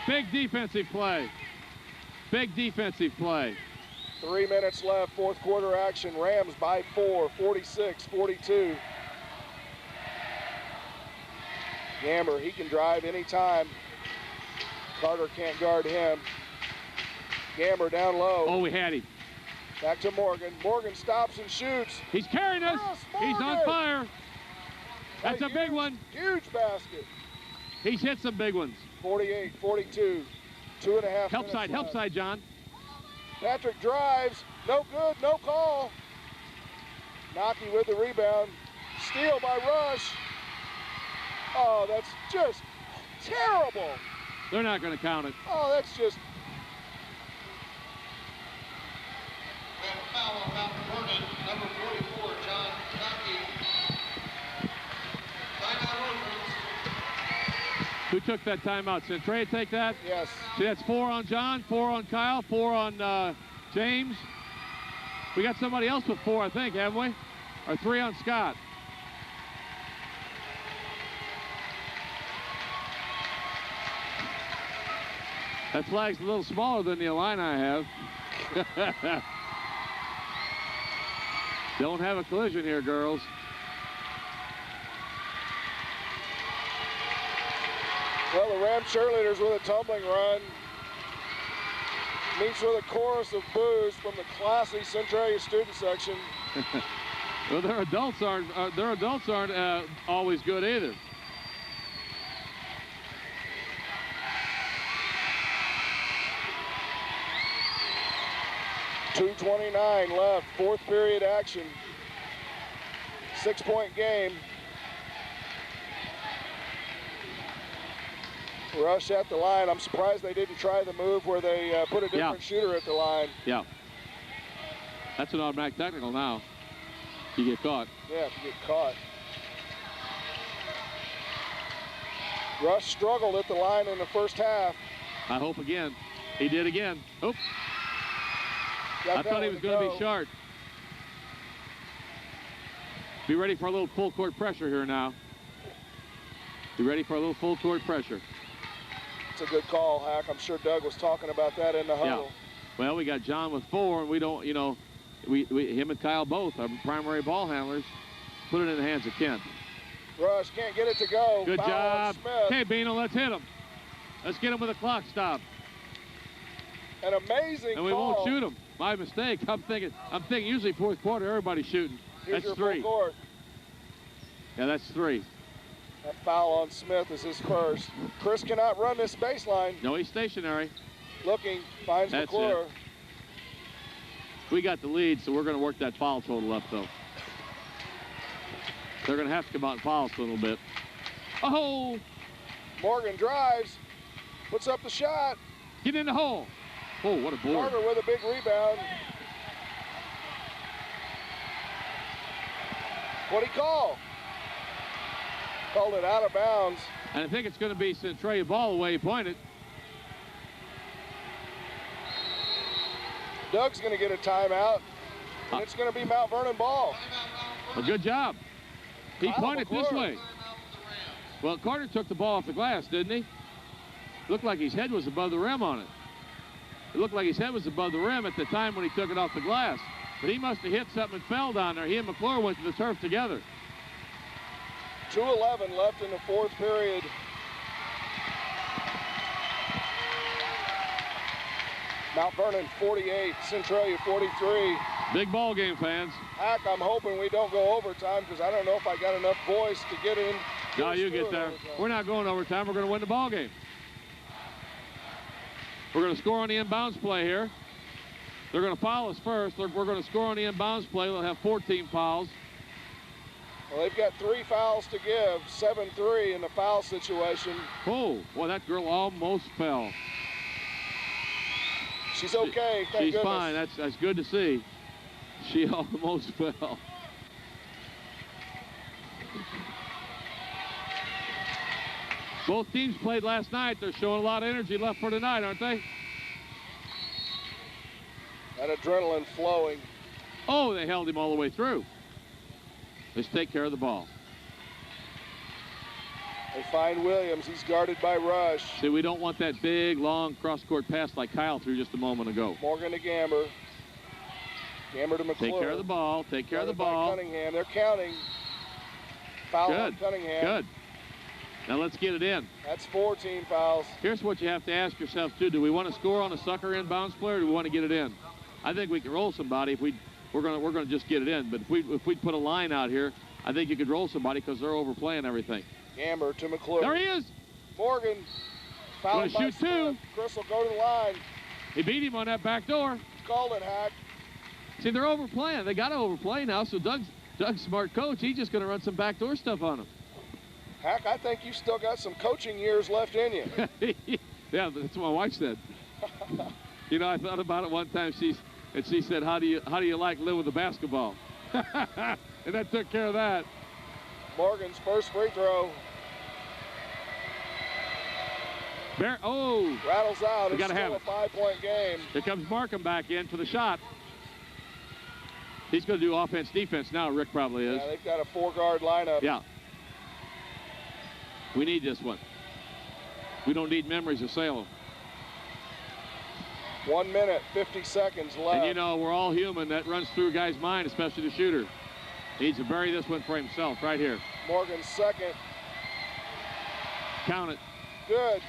Big defensive play. 3 minutes left, fourth quarter action. Rams by 4, 46-42. Gamber, he can drive anytime. Carter can't guard him. Gamber down low. Oh, we had him. Back to Morgan. Morgan stops and shoots. He's carrying us. He's on fire. That's a big one. Huge basket. He's hit some big ones. 48-42. 2.5 Help side, John. Patrick drives. No good, no call. Naki with the rebound. Steal by Rush. Oh, that's just terrible. They're not going to count it. Oh, that's just. We have a foul on Mount Vernon, number 44, John Naki. Timeout opens. Who took that timeout? Centralia take that? Yes. See, that's 4 on John, 4 on Kyle, 4 on James. We got somebody else with 4, I think, haven't we? Or 3 on Scott. That flag's a little smaller than the Illini have. Don't have a collision here, girls. Well, the Ram cheerleaders with a tumbling run. Meets with a chorus of boos from the classy Centralia student section. Well, their adults aren't always good either. .229 left, fourth period action. 6-point game. Rush at the line. I'm surprised they didn't try the move where they put a different shooter at the line. Yeah. That's an automatic technical now. You get caught. Yeah, if you get caught. Rush struggled at the line in the first half. I hope again. He did again. Oops. I thought he was going to be sharp. Be ready for a little full court pressure here now. Be ready for a little full court pressure. It's a good call, Hack. I'm sure Doug was talking about that in the huddle. Yeah. Well, we got John with 4, and we don't, you know, him and Kyle both are primary ball handlers. Put it in the hands of Kent. Rush can't get it to go. Good Foul job. on Smith. Okay, Beano, let's hit him. Let's get him with a clock stop. An amazing And we call. won't shoot him. My mistake. I'm thinking usually fourth quarter, everybody's shooting. Here's That's your 3. full court. Yeah, that's 3. That foul on Smith is his first. Chris cannot run this baseline. No, he's stationary. Looking, finds That's McClure. it. We got the lead, so we're going to work that foul total up, though. They're going to have to come out and foul us a little bit. Oh! Morgan drives, puts up the shot. Get in the hole. Oh, what a board. Carter with a big rebound. What'd he call? Called it out of bounds. And I think it's going to be Centralia ball the way he pointed. Doug's going to get a timeout, and it's going to be Mount Vernon ball. A good job. He Kyle pointed this McClure. way. Well, Carter took the ball off the glass, didn't he? Looked like his head was above the rim on it. It looked like his head was above the rim at the time when he took it off the glass. But he must have hit something and fell down there. He and McClure went to the turf together. 2:11 left in the fourth period. Mount Vernon 48, Centralia 43. Big ball game, fans. Hack, I'm hoping we don't go overtime because I don't know if I got enough voice to get in. No, you get there. We're not going overtime. We're going to win the ball game. We're going to score on the inbounds play here. They're going to foul us first. We're going to score on the inbounds play. They'll have 14 fouls. Well, they've got 3 fouls to give, 7-3 in the foul situation. Oh, well, that girl almost fell. She's okay, thank She's goodness. fine. That's good to see. She almost fell. Both teams played last night. They're showing a lot of energy left for tonight, aren't they? That adrenaline flowing. Oh, they held him all the way through. Let's take care of the ball. They find Williams. He's guarded by Rush. See, we don't want that big, long cross-court pass like Kyle threw just a moment ago. Morgan to Gamber. Gamber to McClure. Take care of the ball. Take care of the ball. Cunningham. They're counting. Foul on Good. Cunningham. Good. Now let's get it in. That's 14 fouls. Here's what you have to ask yourself, too. Do we want to score on a sucker inbounds play, or do we want to get it in? I think we can roll somebody if we're going to just get it in. But if we put a line out here, I think you could roll somebody because they're overplaying everything. Gamber to McClure. There he is. Morgan. Foul Gonna by shoot two. Smith. Chris will go to the line. He beat him on that back door. Called it, Hack. See, they're overplaying. They got to overplay now. So Doug's smart coach. He's just going to run some backdoor stuff on them. Hack, I think you still got some coaching years left in you. Yeah, that's what my wife said. You know, I thought about it one time. She said, "How do you like living with a basketball?" And that took care of that. Morgan's first free throw. Rattles out. We It's gotta have still a it. 5-point game. Here comes Markham back in for the shot. He's going to do offense, defense now. Rick probably is. Yeah, they've got a 4-guard lineup. Yeah. We need this one. We don't need memories of Salem. 1 minute, 50 seconds left. And you know, we're all human. That runs through a guy's mind, especially the shooter. He needs to bury this one for himself right here. Morgan's second. Count it. Good.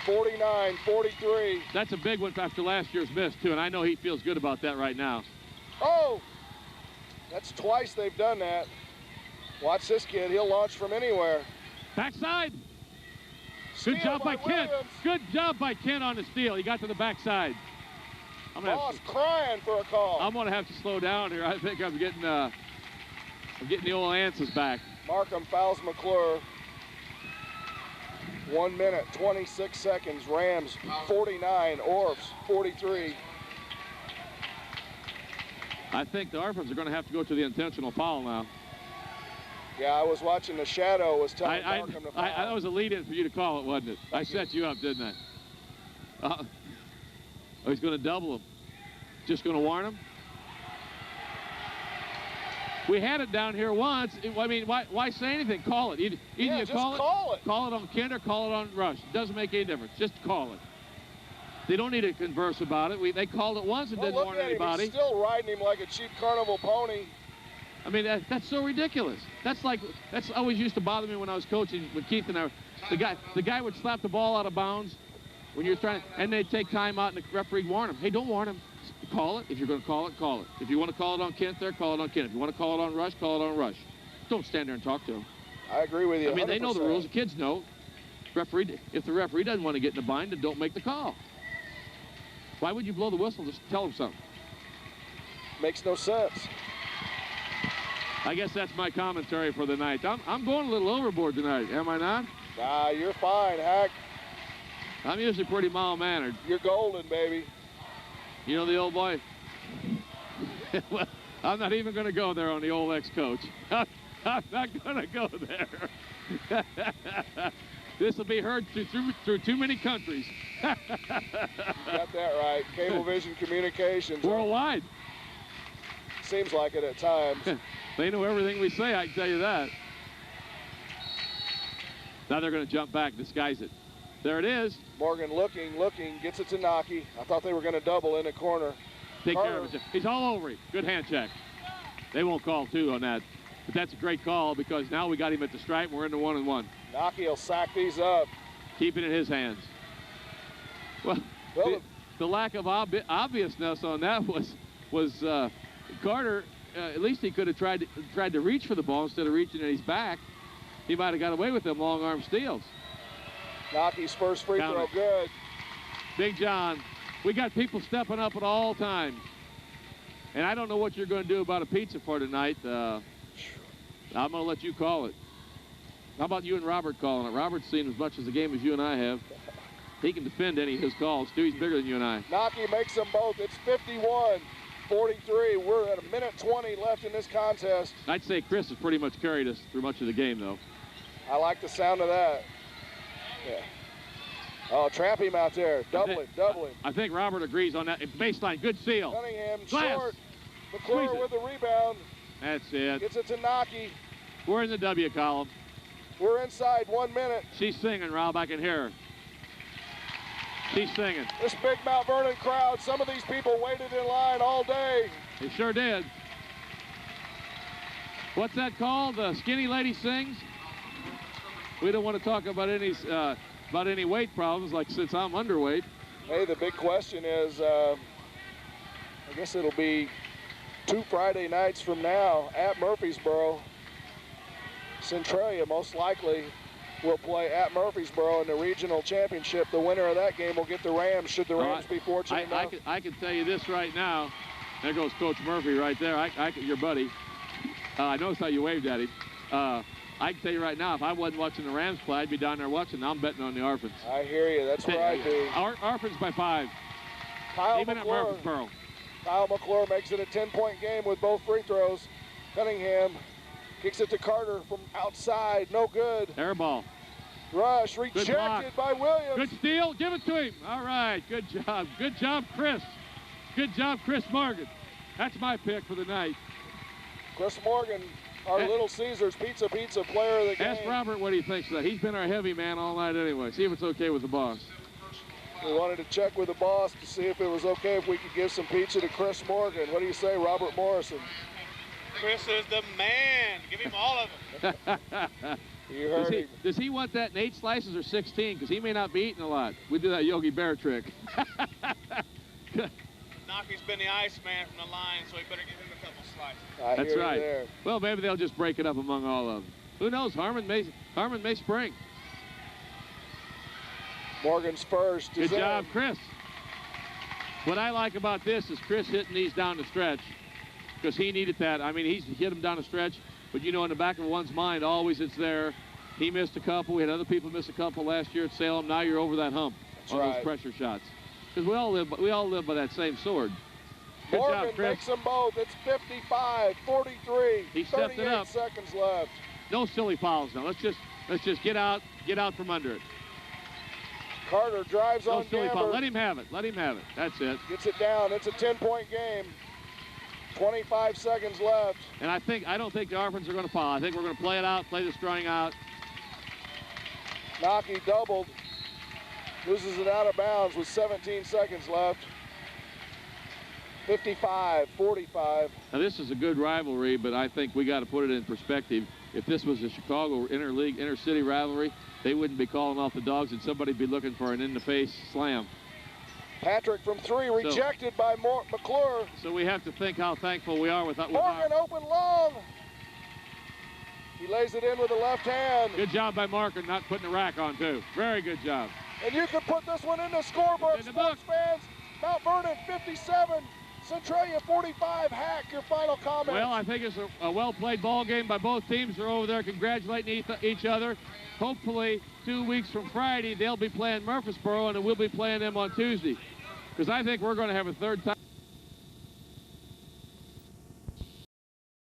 49, 43. That's a big one after last year's miss, too, and I know he feels good about that right now. Oh! That's twice they've done that. Watch this kid. He'll launch from anywhere. Backside. Steal Good job by Kent. Williams. Good job by Kent on the steal. He got to the backside. Boss crying for a call. I'm going to have to slow down here. I think I'm getting the old answers back. Markham fouls McClure. 1 minute, 26 seconds. Rams 49, Orphs 43. I think the Orphans are going to have to go to the intentional foul now. Yeah, I was watching the shadow was telling Markham to foul. That was a lead-in for you to call it, wasn't it? I set you up, didn't I? Oh, he's going to double him. Just going to warn him? We had it down here once. I mean, why say anything? Call it. Either Yeah, you just call it. Call it on Kent or call it on Rush. It doesn't make any difference. Just call it. They don't need to converse about it. They called it once and didn't warn anybody. He's still riding him like a cheap carnival pony. I mean, that's so ridiculous. That's always used to bother me when I was coaching with Keith and I. The guy would slap the ball out of bounds when you're trying, and they'd take time out, and the referee would warn him. Hey, don't warn him. Call it. If you're going to call it, call it. If you want to call it on Kent there, call it on Kent. If you want to call it on Rush, call it on Rush. Don't stand there and talk to him. I agree with you. I mean, 100%. they know the rules. The kids know. If the referee doesn't want to get in the bind, then don't make the call. Why would you blow the whistle? Just tell him something. Makes no sense. I guess that's my commentary for the night. I'm going a little overboard tonight, am I not? Nah, you're fine, Hack. I'm usually pretty mild-mannered. You're golden, baby. You know the old boy? Well, I'm not even going to go there on the old ex-coach. I'm not going to go there. This will be heard through too many countries. You got that right. Cablevision Communications. Worldwide. Seems like it at times. They know everything we say, I can tell you that. Now they're going to jump back, disguise it. There it is. Morgan looking, gets it to Naki. I thought they were going to double in the corner. Take care of it. He's all over him. Good hand check. They won't call two on that. But that's a great call because now we got him at the stripe and we're in the 1-and-1. Naki will sack these up. Keep it in his hands. Well, the lack of obviousness on that was Carter. At least he could have tried to reach for the ball instead of reaching at his back. He might have got away with them long arm steals. Naki's first free throw, good. Big John, we got people stepping up at all times. And I don't know what you're going to do about a pizza for tonight. I'm going to let you call it. How about you and Robert calling it? Robert's seen as much as the game as you and I have. He can defend any of his calls, too. He's bigger than you and I. Naki makes them both. It's 51-43. We're at 1:20 left in this contest. I'd say Chris has pretty much carried us through much of the game, though. I like the sound of that. Yeah. Oh, trap him out there. Double him. I think Robert agrees on that. Baseline, good seal. Cunningham Glass. short. McClure with the rebound. That's it. Gets it to Naki. We're in the W column. We're inside 1 minute. She's singing, Rob. I can hear her. She's singing. This big Mount Vernon crowd, some of these people waited in line all day. They sure did. What's that called? The skinny lady sings? We don't want to talk about any weight problems, like since I'm underweight. Hey, the big question is, I guess it'll be 2 Friday nights from now at Murfreesboro. Centralia most likely will play at Murfreesboro in the regional championship. The winner of that game will get the Rams, should the Rams be fortunate enough. I can tell you this right now. There goes Coach Murphy right there. Your buddy. I noticed how you waved at him. I can tell you right now, if I wasn't watching the Rams play, I'd be down there watching. I'm betting on the Orphans. I hear you. That's where I'd be. Orphans by 5. Even at Murfreesboro. Kyle McClure makes it a 10-point game with both free throws. Cunningham kicks it to Carter from outside. No good. Air ball. Rush rejected by Williams. Good steal. Give it to him. All right. Good job. Good job, Chris. Good job, Chris Morgan. That's my pick for the night. Chris Morgan, our Little Caesars Pizza player of the game. Ask Robert what he thinks of that. He's been our heavy man all night anyway. See if it's okay with the boss. We wanted to check with the boss to see if it was okay if we could give some pizza to Chris Morgan. What do you say, Robert Morrison? Chris is the man. Give him all of them. You heard him. Does he want that in 8 slices or 16? Because he may not be eating a lot. We do that Yogi Bear trick. Naki's been the ice man from the line, so we better give him a couple slices. That's right. There. Well, maybe they'll just break it up among all of them. Who knows? Harmon may spring. Morgan's first. Good job, Chris. What I like about this is Chris hitting these down the stretch because he needed that. I mean, he's hit them down the stretch, but you know, in the back of one's mind, always it's there. He missed a couple. We had other people miss a couple last year at Salem. Now you're over that hump on those pressure shots. Because we all live by that same sword. Good Morgan job, Chris. makes them both. It's 55, 43. He stepped it up. 38 seconds left. No silly fouls now. Let's just get out from under it. Carter drives No on silly Gamber. foul. Let him have it. Let him have it. That's it. Gets it down. It's a 10-point game. 25 seconds left. And I don't think the Arpins are going to foul. I think we're going to play it out, play the string out. Naki doubled. Loses it out of bounds with 17 seconds left. 55, 45. Now this is a good rivalry, but I think we got to put it in perspective. If this was a Chicago interleague, inter-city rivalry, they wouldn't be calling off the dogs and somebody'd be looking for an in-the-face slam. Patrick from 3, rejected by McClure. So we have to think how thankful we are with Morgan open long. He lays it in with the left hand. Good job by Markin not putting the rack on, too. Very good job. And you can put this one in the scorebook, In the sports book. fans. Mount Vernon 57, Centralia 45. Hack, your final comment. Well, I think it's a well-played ball game by both teams. They're over there congratulating each other. Hopefully, 2 weeks from Friday, they'll be playing Murfreesboro, and we'll be playing them on Tuesday. Because I think we're going to have a third time.